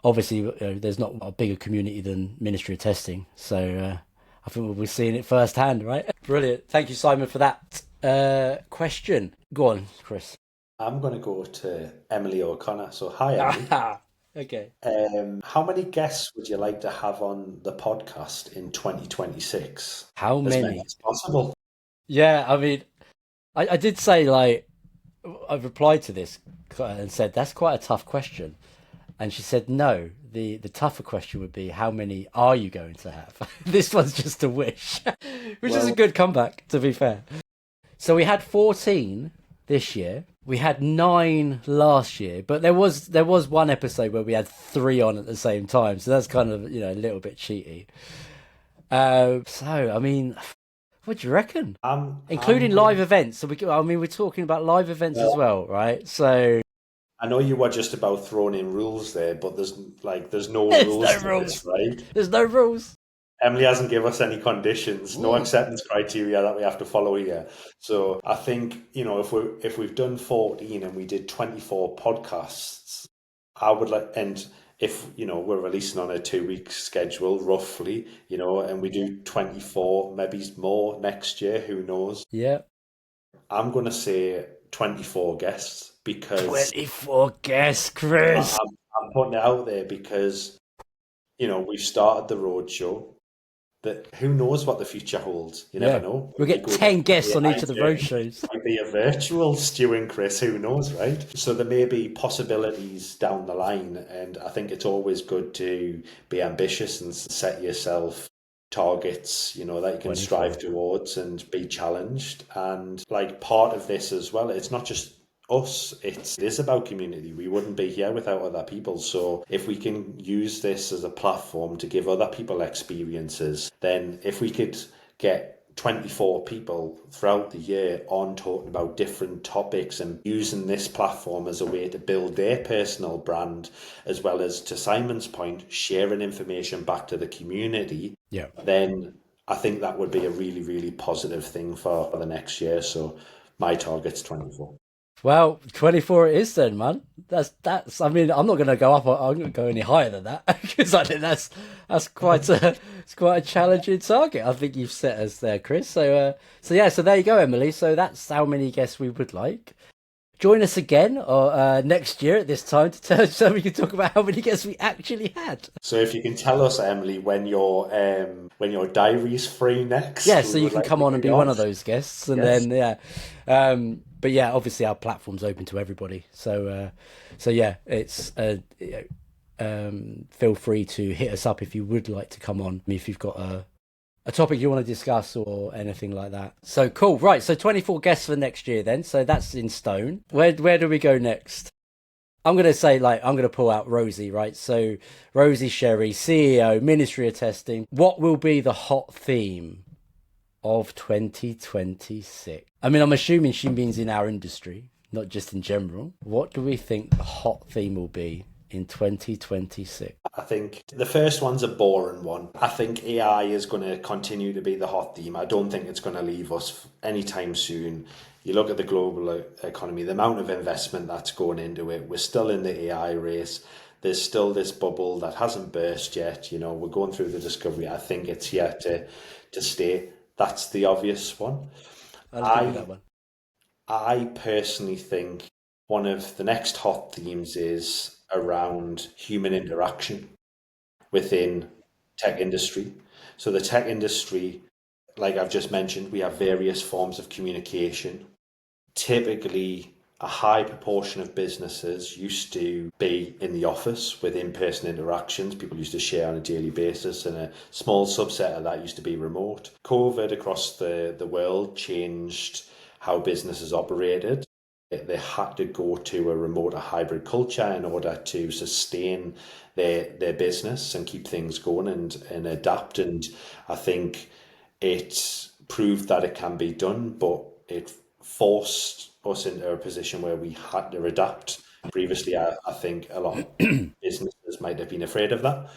Speaker 1: obviously, there's not a bigger community than Ministry of Testing, so I think we'll be seeing it firsthand, right? Brilliant. Thank you, Simon, for that question. Go on, Chris.
Speaker 2: I'm going to go to Emily O'Connor. So, hi, Emily.
Speaker 1: Ah, okay.
Speaker 2: How many guests would you like to have on the podcast in 2026?
Speaker 1: How
Speaker 2: As many
Speaker 1: many?
Speaker 2: as possible.
Speaker 1: Yeah, I mean, I did say, like, I've replied to this and said that's quite a tough question, and she said no. The tougher question would be, how many are you going to have? This one's just a wish, which is a
Speaker 2: Well,
Speaker 1: good comeback, to be fair. So we had 14 this year. We had 9 last year, but there was one episode where we had 3 on at the same time. So that's kind of, a little bit cheaty. So I mean, what do you reckon?
Speaker 2: I'm
Speaker 1: Including
Speaker 2: going.
Speaker 1: live events. So we're talking about live events as
Speaker 2: Well,
Speaker 1: well, right? So
Speaker 2: I know you were just about throwing in rules there, but there's no
Speaker 1: there's
Speaker 2: rules
Speaker 1: no
Speaker 2: to this,
Speaker 1: rules.
Speaker 2: right?
Speaker 1: There's no rules.
Speaker 2: Emily hasn't given us any conditions, no
Speaker 1: Ooh.
Speaker 2: acceptance criteria that we have to follow here. So I think, if we've done 14 and we did 24 podcasts, I would like, and if we're releasing on a 2 week schedule roughly, and we do 24, maybe more next year, who knows?
Speaker 1: Yeah.
Speaker 2: I'm going to say 24 guests because
Speaker 1: 24 guests,
Speaker 2: I-
Speaker 1: Chris.
Speaker 2: I'm, I'm putting it out there because we've started the roadshow. that who knows what the future holds? You never
Speaker 1: Yeah,
Speaker 2: know.
Speaker 1: we'll
Speaker 2: We
Speaker 1: get
Speaker 2: go down
Speaker 1: 10 guests
Speaker 2: the
Speaker 1: on
Speaker 2: AI
Speaker 1: each of the road
Speaker 2: journey.
Speaker 1: shows.
Speaker 2: Might be a virtual Stu and Chris, who knows, right? So there may be possibilities down the line, and I think it's always good to be ambitious and set yourself targets, that you can strive
Speaker 1: 24.
Speaker 2: towards and be challenged. And like part of this as well, it's not just us, it is about community. We wouldn't be here without other people. So if we can use this as a platform to give other people experiences, then if we could get 24 people throughout the year on talking about different topics and using this platform as a way to build their personal brand, as well as, to Simon's point, sharing information back to the community,
Speaker 1: Yeah.
Speaker 2: then I think that would be a really, really positive thing for the next year. So my target's 24.
Speaker 1: Well, 24 it is then, man. That's. I mean, I'm not going to go up. I'm going to go any higher than that because I think that's quite a it's quite a challenging target. I think you've set us there, Chris. So yeah. So there you go, Emily. So that's how many guests we would like. Join us again or next year at this time so we can talk about how many guests we actually had.
Speaker 2: So if you can tell us, Emily, when your diary's free next,
Speaker 1: Yeah,
Speaker 2: we
Speaker 1: so you
Speaker 2: would
Speaker 1: can
Speaker 2: like
Speaker 1: come
Speaker 2: to
Speaker 1: on and
Speaker 2: get
Speaker 1: be
Speaker 2: you
Speaker 1: one
Speaker 2: on.
Speaker 1: of those guests, and
Speaker 2: Yes.
Speaker 1: then yeah, but yeah, obviously our platform's open to everybody. So yeah, it's feel free to hit us up if you would like to come on. If you've got a topic you want to discuss or anything like that. So cool, right? So 24 guests for next year, then. So that's in stone. Where do we go next? I'm gonna say I'm gonna pull out Rosie, right? So Rosie Sherry, CEO, Ministry of Testing. What will be the hot theme of 2026? I mean, I'm assuming she means in our industry, not just in general. What do we think the hot theme will be in 2026?
Speaker 2: I think the first one's a boring one. I think AI is going to continue to be the hot theme. I don't think it's going to leave us anytime soon. You look at the global economy, the amount of investment that's going into it. We're still in the AI race. There's still this bubble that hasn't burst yet. We're going through the discovery. I think it's here to stay. That's the obvious one.
Speaker 1: I'll give you that
Speaker 2: I
Speaker 1: one.
Speaker 2: I personally think one of the next hot themes is around human interaction within tech industry. So the tech industry, like I've just mentioned, we have various forms of communication. Typically, a high proportion of businesses used to be in the office with in-person interactions. People used to share on a daily basis, and a small subset of that used to be remote. COVID across the world changed how businesses operated. They had to go to a remote, a hybrid culture in order to sustain their business and keep things going and adapt. And I think it proved that it can be done, but it forced us into a position where we had to adapt. Previously, I think a lot of businesses might have been afraid of that.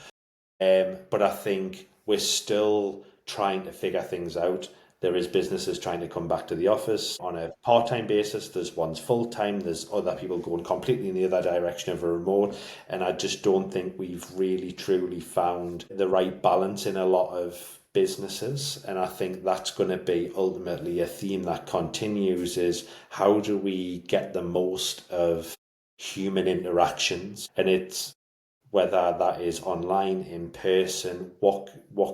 Speaker 2: But I think we're still trying to figure things out. There is businesses trying to come back to the office on a part-time basis. There's ones full-time. There's other people going completely in the other direction of a remote. And I just don't think we've really truly found the right balance in a lot of businesses. And I think that's going to be ultimately a theme that continues, is how do we get the most of human interactions? And it's whether that is online, in person, what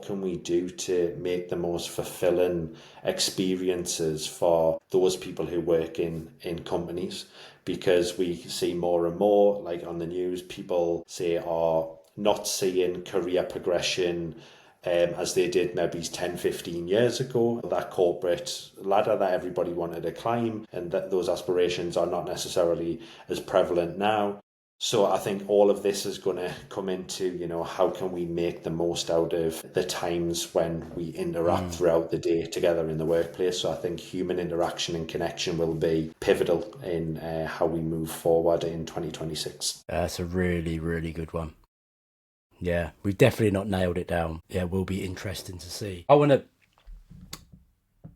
Speaker 2: can we do to make the most fulfilling experiences for those people who work in companies? Because we see more and more, like on the news, people say are not seeing career progression as they did maybe 10, 15 years ago. That corporate ladder that everybody wanted to climb, and that those aspirations are not necessarily as prevalent now. So I think all of this is going to come into, how can we make the most out of the times when we interact throughout the day together in the workplace. So I think human interaction and connection will be pivotal in how we move forward in 2026.
Speaker 1: That's a really, really good one. Yeah, we've definitely not nailed it down. Yeah, will be interesting to see. I want to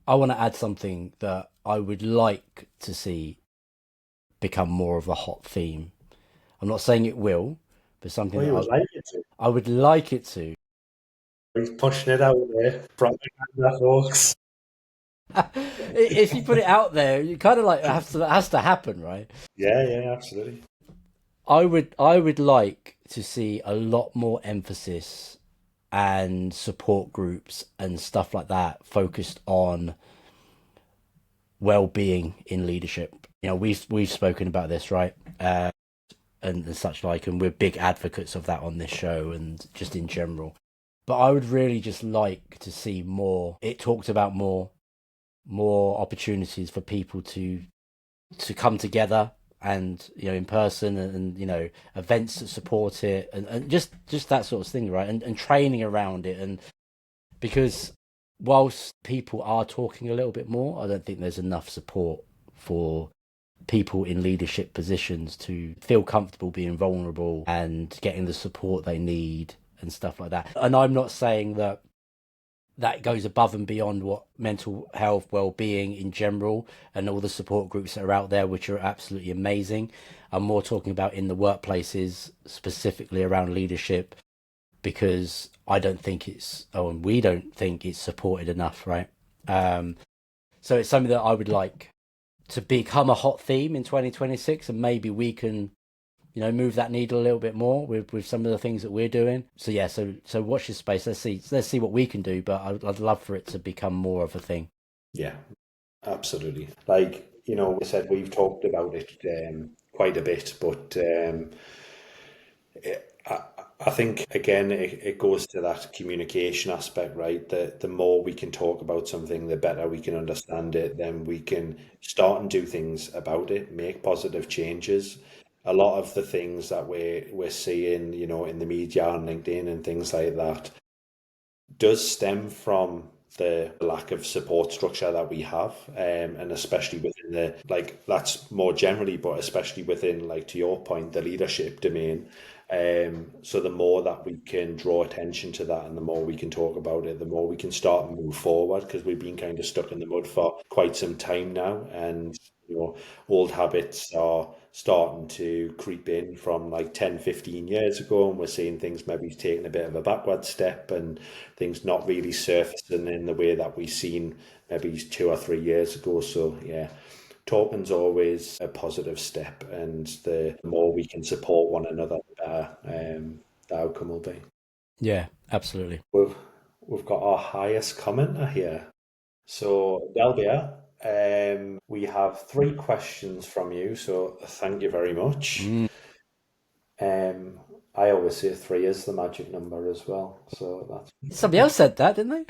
Speaker 1: add something that I would like to see become more of a hot theme. I'm not saying it will, but something
Speaker 2: Well,
Speaker 1: that
Speaker 2: you would like it to.
Speaker 1: I would like it to.
Speaker 2: He's pushing it out there. Propaganda, folks.
Speaker 1: If you put it out there, you kind of it has to happen, right?
Speaker 2: Yeah, absolutely.
Speaker 1: I would like to see a lot more emphasis and support groups and stuff like that focused on well-being in leadership. We've spoken about this, right? And such like, and we're big advocates of that on this show and just in general. But I would really just like to see more. It talked about more opportunities for people to come together and in person, and events that support it, and just that sort of thing, right? And training around it. And because whilst people are talking a little bit more, I don't think there's enough support for people in leadership positions to feel comfortable being vulnerable and getting the support they need and stuff like that. And I'm not saying that goes above and beyond what mental health, well-being in general, and all the support groups that are out there, which are absolutely amazing. I'm more talking about in the workplaces, specifically around leadership, because I don't think and we don't think it's supported enough, right? So it's something that I would like to become a hot theme in 2026, and maybe we can move that needle a little bit more with some of the things that we're doing. So yeah, so watch this space. Let's see what we can do, but I'd love for it to become more of a thing.
Speaker 2: Yeah, absolutely. Like, we said we've talked about it quite a bit, but I, I think again it goes to that communication aspect, right? The more we can talk about something, the better we can understand it. Then we can start and do things about it, make positive changes. A lot of the things that we're seeing, in the media and LinkedIn and things like that, does stem from the lack of support structure that we have, and especially within that's more generally, but especially within, like, to your point, the leadership domain. So the more that we can draw attention to that, and the more we can talk about it, the more we can start and move forward, because we've been kind of stuck in the mud for quite some time now, and old habits are starting to creep in from like 10, 15 years ago, and we're seeing things maybe taking a bit of a backward step, and things not really surfacing in the way that we seen maybe 2 or 3 years ago. So yeah, talking's always a positive step, and the more we can support one another, the better the outcome will be.
Speaker 1: Yeah, absolutely.
Speaker 2: We've got our highest commenter here. So, Delbia, we have 3 questions from you, so thank you very much.
Speaker 1: Mm.
Speaker 2: I always say 3 is the magic number as well, so
Speaker 1: Somebody else said that, didn't they?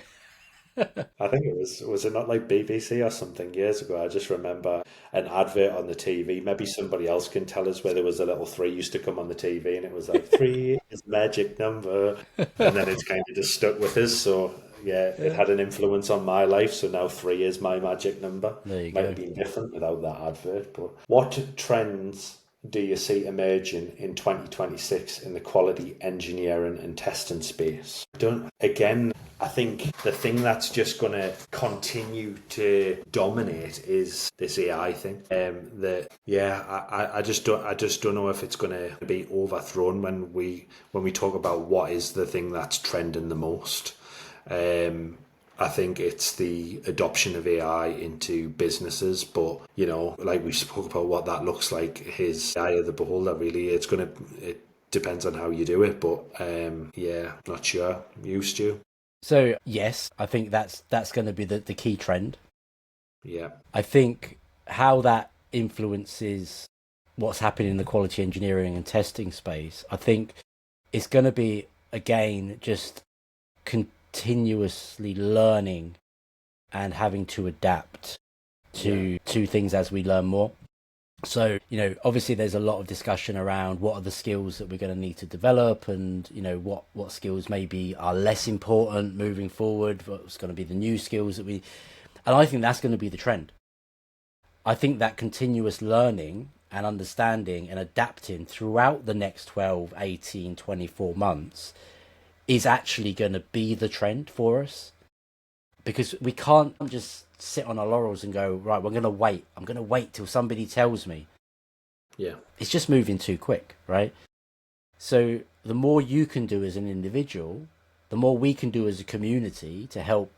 Speaker 2: I think was it not like BBC or something years ago? I just remember an advert on the TV. Maybe somebody else can tell us, where there was a little 3 used to come on the TV, and it was like 3 is the magic number, and then it's kind of just stuck with us. So yeah, it
Speaker 1: Yeah.
Speaker 2: had an influence on my life. So now 3 is my magic number.
Speaker 1: There you
Speaker 2: Might
Speaker 1: go.
Speaker 2: have been different without that advert. But what trends do you see emerging in 2026 in the quality engineering and testing space? I think the thing that's just going to continue to dominate is this AI thing. I just don't know if it's going to be overthrown when we talk about what is the thing that's trending the most. I think it's the adoption of AI into businesses, but like we spoke about what that looks like, his eye of the beholder. Really, it depends on how you do it, but yeah, not sure. You, Stu?
Speaker 1: So yes, I think that's going to be the key trend.
Speaker 2: Yeah,
Speaker 1: I think how that influences what's happening in the quality engineering and testing space, I think it's going to be, again, just continuously learning and having to adapt to things as we learn more. So, obviously there's a lot of discussion around what are the skills that we're going to need to develop, and, what skills maybe are less important moving forward, what's going to be the new skills and I think that's going to be the trend. I think that continuous learning and understanding and adapting throughout the next 12, 18, 24 months is actually going to be the trend for us, because we can't just sit on our laurels and go, right, I'm going to wait till somebody tells me.
Speaker 2: yeah,
Speaker 1: It's just moving too quick, right? So the more you can do as an individual, the more we can do as a community to help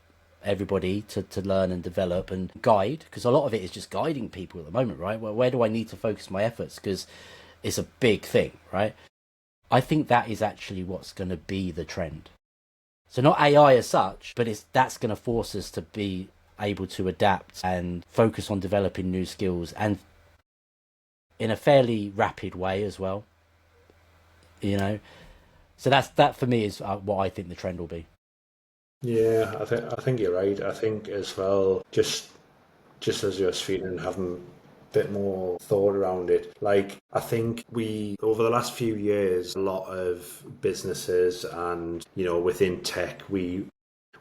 Speaker 1: everybody to learn and develop and guide, because a lot of it is just guiding people at the moment, right? Well, where do I need to focus my efforts? Because it's a big thing, right? I think that is actually what's going to be the trend. So not AI as such, but that's going to force us to be able to adapt and focus on developing new skills, and in a fairly rapid way as well. You know, so that for me is what I think the trend will be.
Speaker 2: Yeah, I think you're right. I think as well, just as you're speaking and having a bit more thought around it, like I think we over the last few years, a lot of businesses and within tech, we've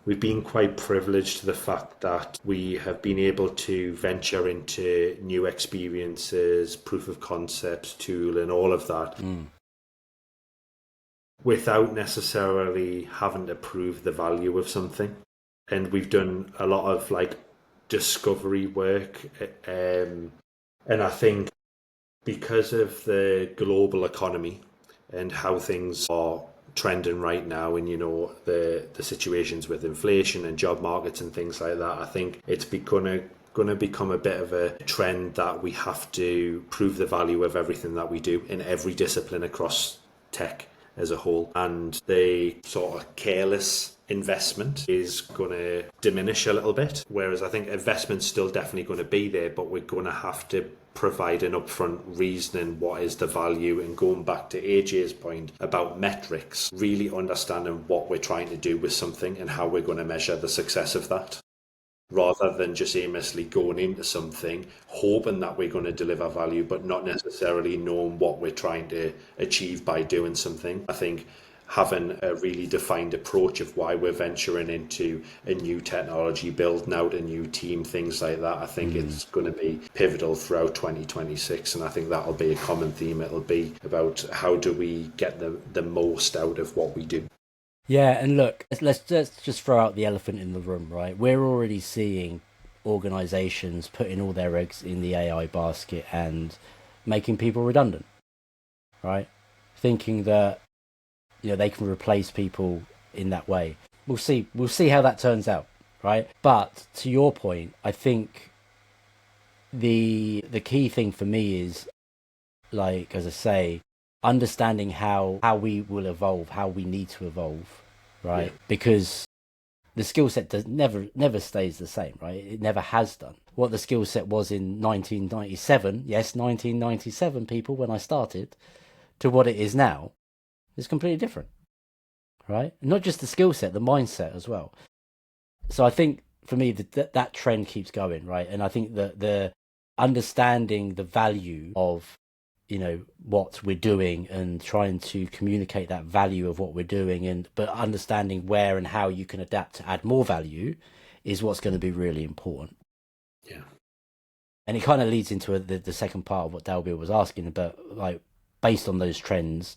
Speaker 2: been quite privileged to the fact that we have been able to venture into new experiences, proof of concepts, tool, and all of that without necessarily having to prove the value of something. And we've done a lot of like discovery work. And I think because of the global economy and how things are trending right now, and the situations with inflation and job markets and things like that, I think it's going to become a bit of a trend that we have to prove the value of everything that we do in every discipline across tech as a whole, and the sort of careless investment is going to diminish a little bit, whereas I think investment's still definitely going to be there, but we're going to have to provide an upfront reasoning what is the value, and going back to AJ's point about metrics, really understanding what we're trying to do with something and how we're going to measure the success of that, rather than just aimlessly going into something hoping that we're going to deliver value but not necessarily knowing what we're trying to achieve by doing something. I think having a really defined approach of why we're venturing into a new technology, building out a new team, things like that, I think it's going to be pivotal throughout 2026, and I think that'll be a common theme. It'll be about how do we get the most out of what we do.
Speaker 1: Yeah, and look, let's just throw out the elephant in the room, right? We're already seeing organizations putting all their eggs in the AI basket and making people redundant, right? Thinking that they can replace people in that way. We'll see how that turns out, right? But to your point, I think the key thing for me is, like, as I say, understanding how we will evolve, how we need to evolve, right?
Speaker 2: Yeah.
Speaker 1: Because the skill set does never stays the same, right? It never has done. What the skill set was in 1997, yes, 1997 people when I started, to what it is now is completely different, right? And not just the skill set, the mindset as well. So I think for me that trend keeps going, right? And I think that the understanding the value of what we're doing and trying to communicate that value of what we're doing, and but understanding where and how you can adapt to add more value is what's going to be really important.
Speaker 2: Yeah.
Speaker 1: And it kind of leads into the second part of what Dalby was asking about, like, based on those trends,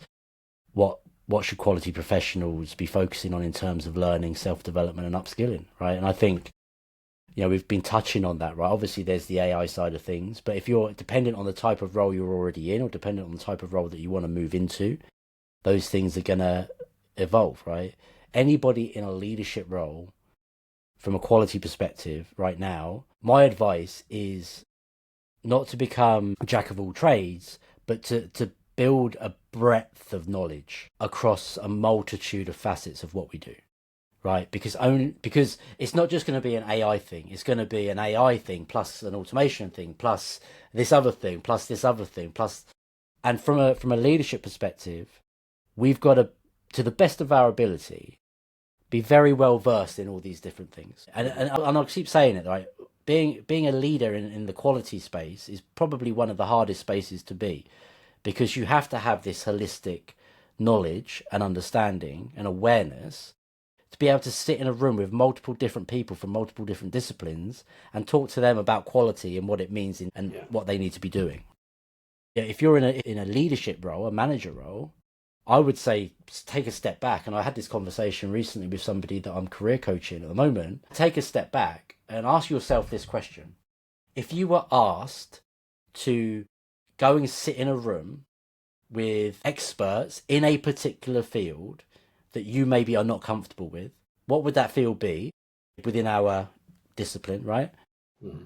Speaker 1: what should quality professionals be focusing on in terms of learning, self-development and upskilling, right? And I think we've been touching on that, right? Obviously, there's the AI side of things, but if you're dependent on the type of role you're already in, or dependent on the type of role that you want to move into, those things are going to evolve, right? Anybody in a leadership role, from a quality perspective right now, my advice is not to become a jack of all trades, but to build a breadth of knowledge across a multitude of facets of what we do. Right, because it's not just going to be an AI thing. It's going to be an AI thing plus an automation thing plus this other thing plus this other thing plus, and from a leadership perspective, we've got to the best of our ability, be very well versed in all these different things. And I'll keep saying it, right? Being a leader in the quality space is probably one of the hardest spaces to be, because you have to have this holistic knowledge and understanding and awareness to be able to sit in a room with multiple different people from multiple different disciplines and talk to them about quality and what it means and what they need to be doing. Yeah, if you're in a leadership role, a manager role, I would say take a step back. And I had this conversation recently with somebody that I'm career coaching at the moment. Take a step back and ask yourself this question. If you were asked to go and sit in a room with experts in a particular field that you maybe are not comfortable with, what would that field be within our discipline, right?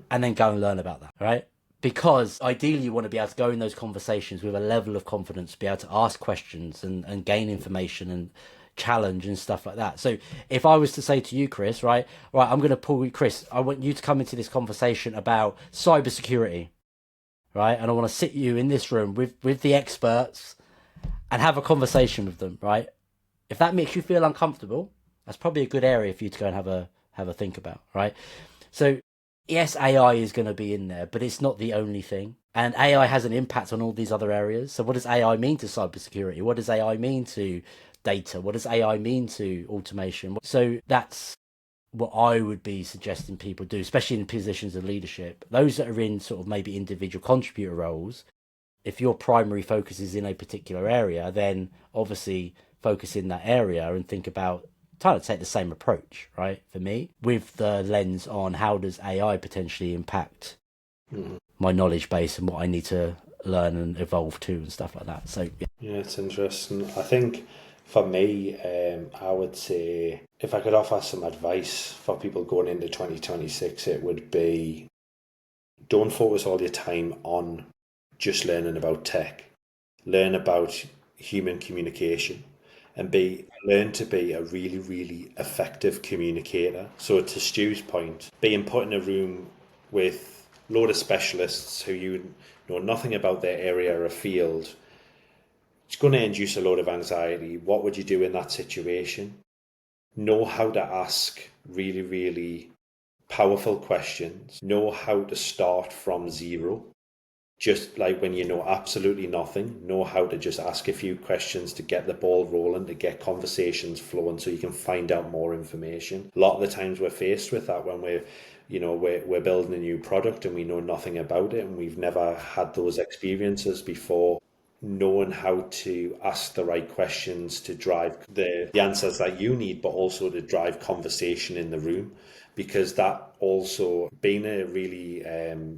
Speaker 1: And then go and learn about that, right? Because ideally you want to be able to go in those conversations with a level of confidence, be able to ask questions and gain information and challenge and stuff like that. So if I was to say to you, Chris, right, I'm going to pull you, Chris, I want you to come into this conversation about cybersecurity, right? And I want to sit you in this room with the experts and have a conversation with them, right? If that makes you feel uncomfortable, that's probably a good area for you to go and have a think about, right? So yes, AI is going to be in there, but it's not the only thing. And AI has an impact on all these other areas. So what does AI mean to cybersecurity? What does AI mean to data? What does AI mean to automation? So that's what I would be suggesting people do, especially in positions of leadership. Those that are in sort of maybe individual contributor roles, if your primary focus is in a particular area, then obviously focus in that area and think about trying to take the same approach, right? For me, with the lens on how does AI potentially impact my knowledge base and what I need to learn and evolve to and stuff like that. So
Speaker 2: yeah, it's interesting. I think for me, I would say if I could offer some advice for people going into 2026, it would be don't focus all your time on just learning about tech. Learn about human communication and learn to be a really, really effective communicator. So to Stu's point, being put in a room with a load of specialists who you know nothing about their area or field, it's going to induce a lot of anxiety. What would you do in that situation? Know how to ask really, really powerful questions. Know how to start from zero. Just like when you know absolutely nothing, know how to just ask a few questions to get the ball rolling, to get conversations flowing so you can find out more information. A lot of the times we're faced with that when we're building a new product and we know nothing about it and we've never had those experiences before. Knowing how to ask the right questions to drive the answers that you need, but also to drive conversation in the room, because that also, being a really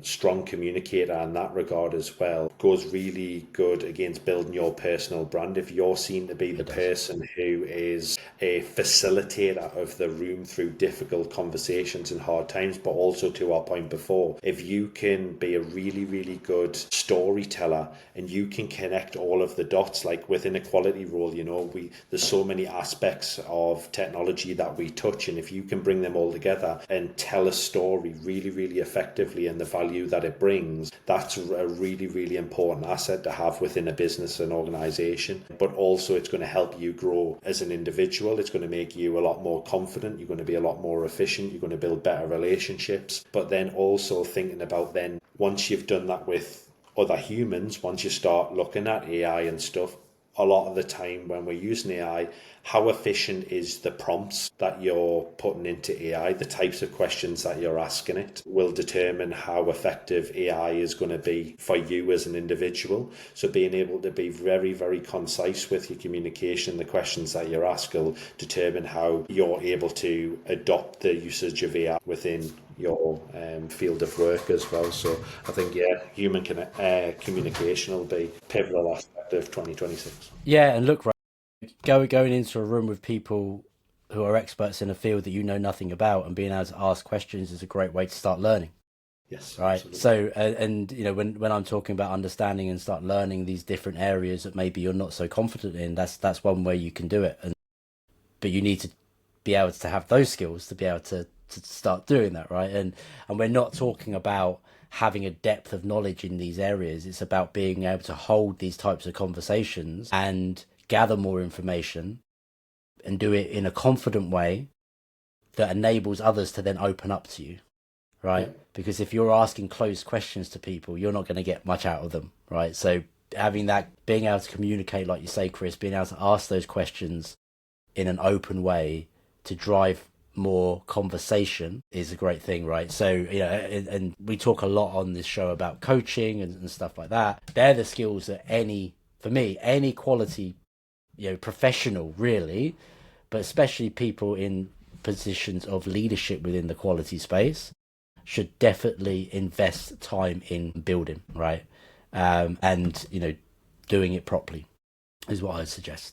Speaker 2: strong communicator in that regard as well, goes really good against building your personal brand. If you're seen to be the person who is a facilitator of the room through difficult conversations and hard times, but also to our point before, if you can be a really, really good storyteller and you can connect all of the dots, like within a quality role, there's so many aspects of technology that we touch, and if you can bring them all together and tell a story really, really effectively and the value that it brings, that's a really, really important asset to have within a business and organization. But also it's going to help you grow as an individual. It's going to make you a lot more confident. You're going to be a lot more efficient. You're going to build better relationships. But then also thinking about then, once you've done that with other humans, once you start looking at AI and stuff, a lot of the time when we're using AI, how efficient is the prompts that you're putting into AI? The types of questions that you're asking it will determine how effective AI is going to be for you as an individual. So being able to be very, very concise with your communication, the questions that you're asking will determine how you're able to adopt the usage of AI within your field of work as well. So I think, human communication will be a pivotal aspect of 2026.
Speaker 1: yeah, and look, right, going into a room with people who are experts in a field that you know nothing about and being able to ask questions is a great way to start learning.
Speaker 2: Yes,
Speaker 1: Right.
Speaker 2: absolutely.
Speaker 1: So, and when I'm talking about understanding and start learning these different areas that maybe you're not so confident in, that's one way you can do it. But you need to be able to have those skills to be able to start doing that, right? And we're not talking about having a depth of knowledge in these areas. It's about being able to hold these types of conversations and gather more information and do it in a confident way that enables others to then open up to you, right?
Speaker 2: Yeah.
Speaker 1: Because if you're asking closed questions to people, you're not going to get much out of them, right? So having that, being able to communicate, like you say, Chris, being able to ask those questions in an open way to drive more conversation is a great thing, right? So, and we talk a lot on this show about coaching and stuff like that. They're the skills that for me, any quality, professional really, but especially people in positions of leadership within the quality space should definitely invest time in building, right? And doing it properly is what I'd suggest.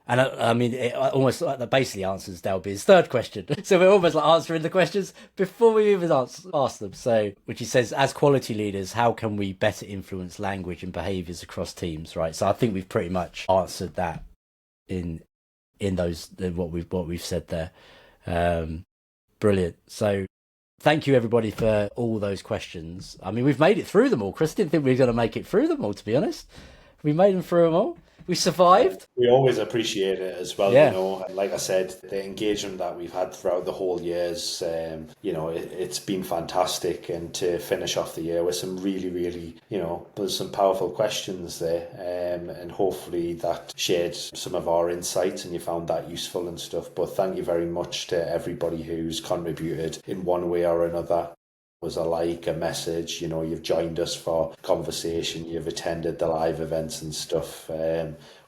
Speaker 1: And I mean, it almost like that basically answers Dalby's third question. So we're almost like answering the questions before we even ask them. So, which he says, as quality leaders, how can we better influence language and behaviours across teams, right? So I think we've pretty much answered that in in those what we've said there. Brilliant. So thank you everybody for all those questions. I mean, we've made it through them all. Chris didn't think we were going to make it through them all, to be honest. We made them through them all. We survived.
Speaker 2: We always appreciate it as well,
Speaker 1: Yeah.
Speaker 2: you know. Like I said, the engagement that we've had throughout the whole years, you know, it's been fantastic. And to finish off the year with some really, really, you know, there's some powerful questions there, and hopefully that shared some of our insights and you found that useful and stuff. But thank you very much to everybody who's contributed in one way or another. Was a like, a message, you know, you've joined us for conversation, you've attended the live events and stuff.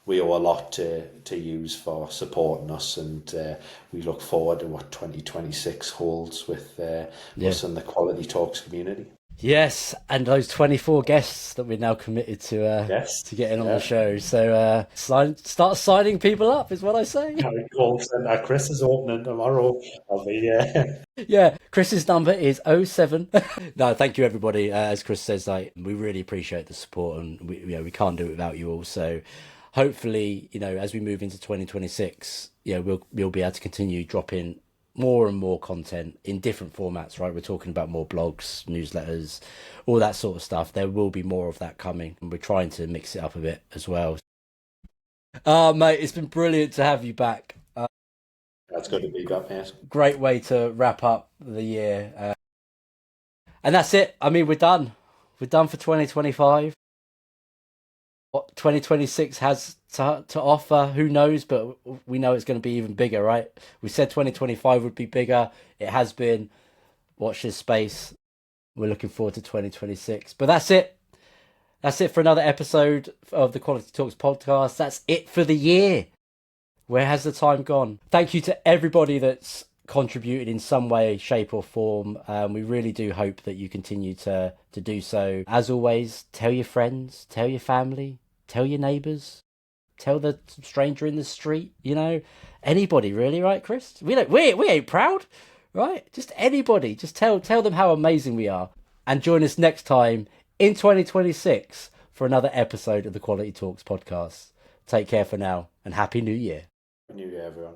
Speaker 2: We owe a lot to use for supporting us, and we look forward to what 2026 holds with us and the Quality Talks community.
Speaker 1: Yes, and those 24 guests that we're now committed to getting on the show. So start signing people up is what I say.
Speaker 2: Call centre. Chris is opening tomorrow. I'll be
Speaker 1: Yeah, Chris's number is 07. No, thank you everybody. As Chris says, we really appreciate the support, and we can't do it without you all. So hopefully, you know, as we move into 2026, we'll be able to continue dropping more and more content in different formats, right? We're talking about more blogs, newsletters, all that sort of stuff. There will be more of that coming, and we're trying to mix it up a bit as well. Mate, it's been brilliant to have you back.
Speaker 2: That's good to be back, mate.
Speaker 1: Great way to wrap up the year. And that's it. I mean, we're done. We're done for 2025. What 2026 has to offer, who knows, but we know it's going to be even bigger, right? We said 2025 would be bigger. It has been. Watch this space. We're looking forward to 2026. But that's it. That's it for another episode of the Quality Talks podcast. That's it for the year. Where has the time gone? Thank you to everybody that's contributed in some way, shape or form. We really do hope that you continue to do so. As always, tell your friends, tell your family, tell your neighbours, tell the stranger in the street, you know, anybody really, right, Chris? We ain't proud, right? Just anybody. Just tell them how amazing we are. And join us next time in 2026 for another episode of the Quality Talks podcast. Take care for now, and Happy New Year.
Speaker 2: New Year, everyone.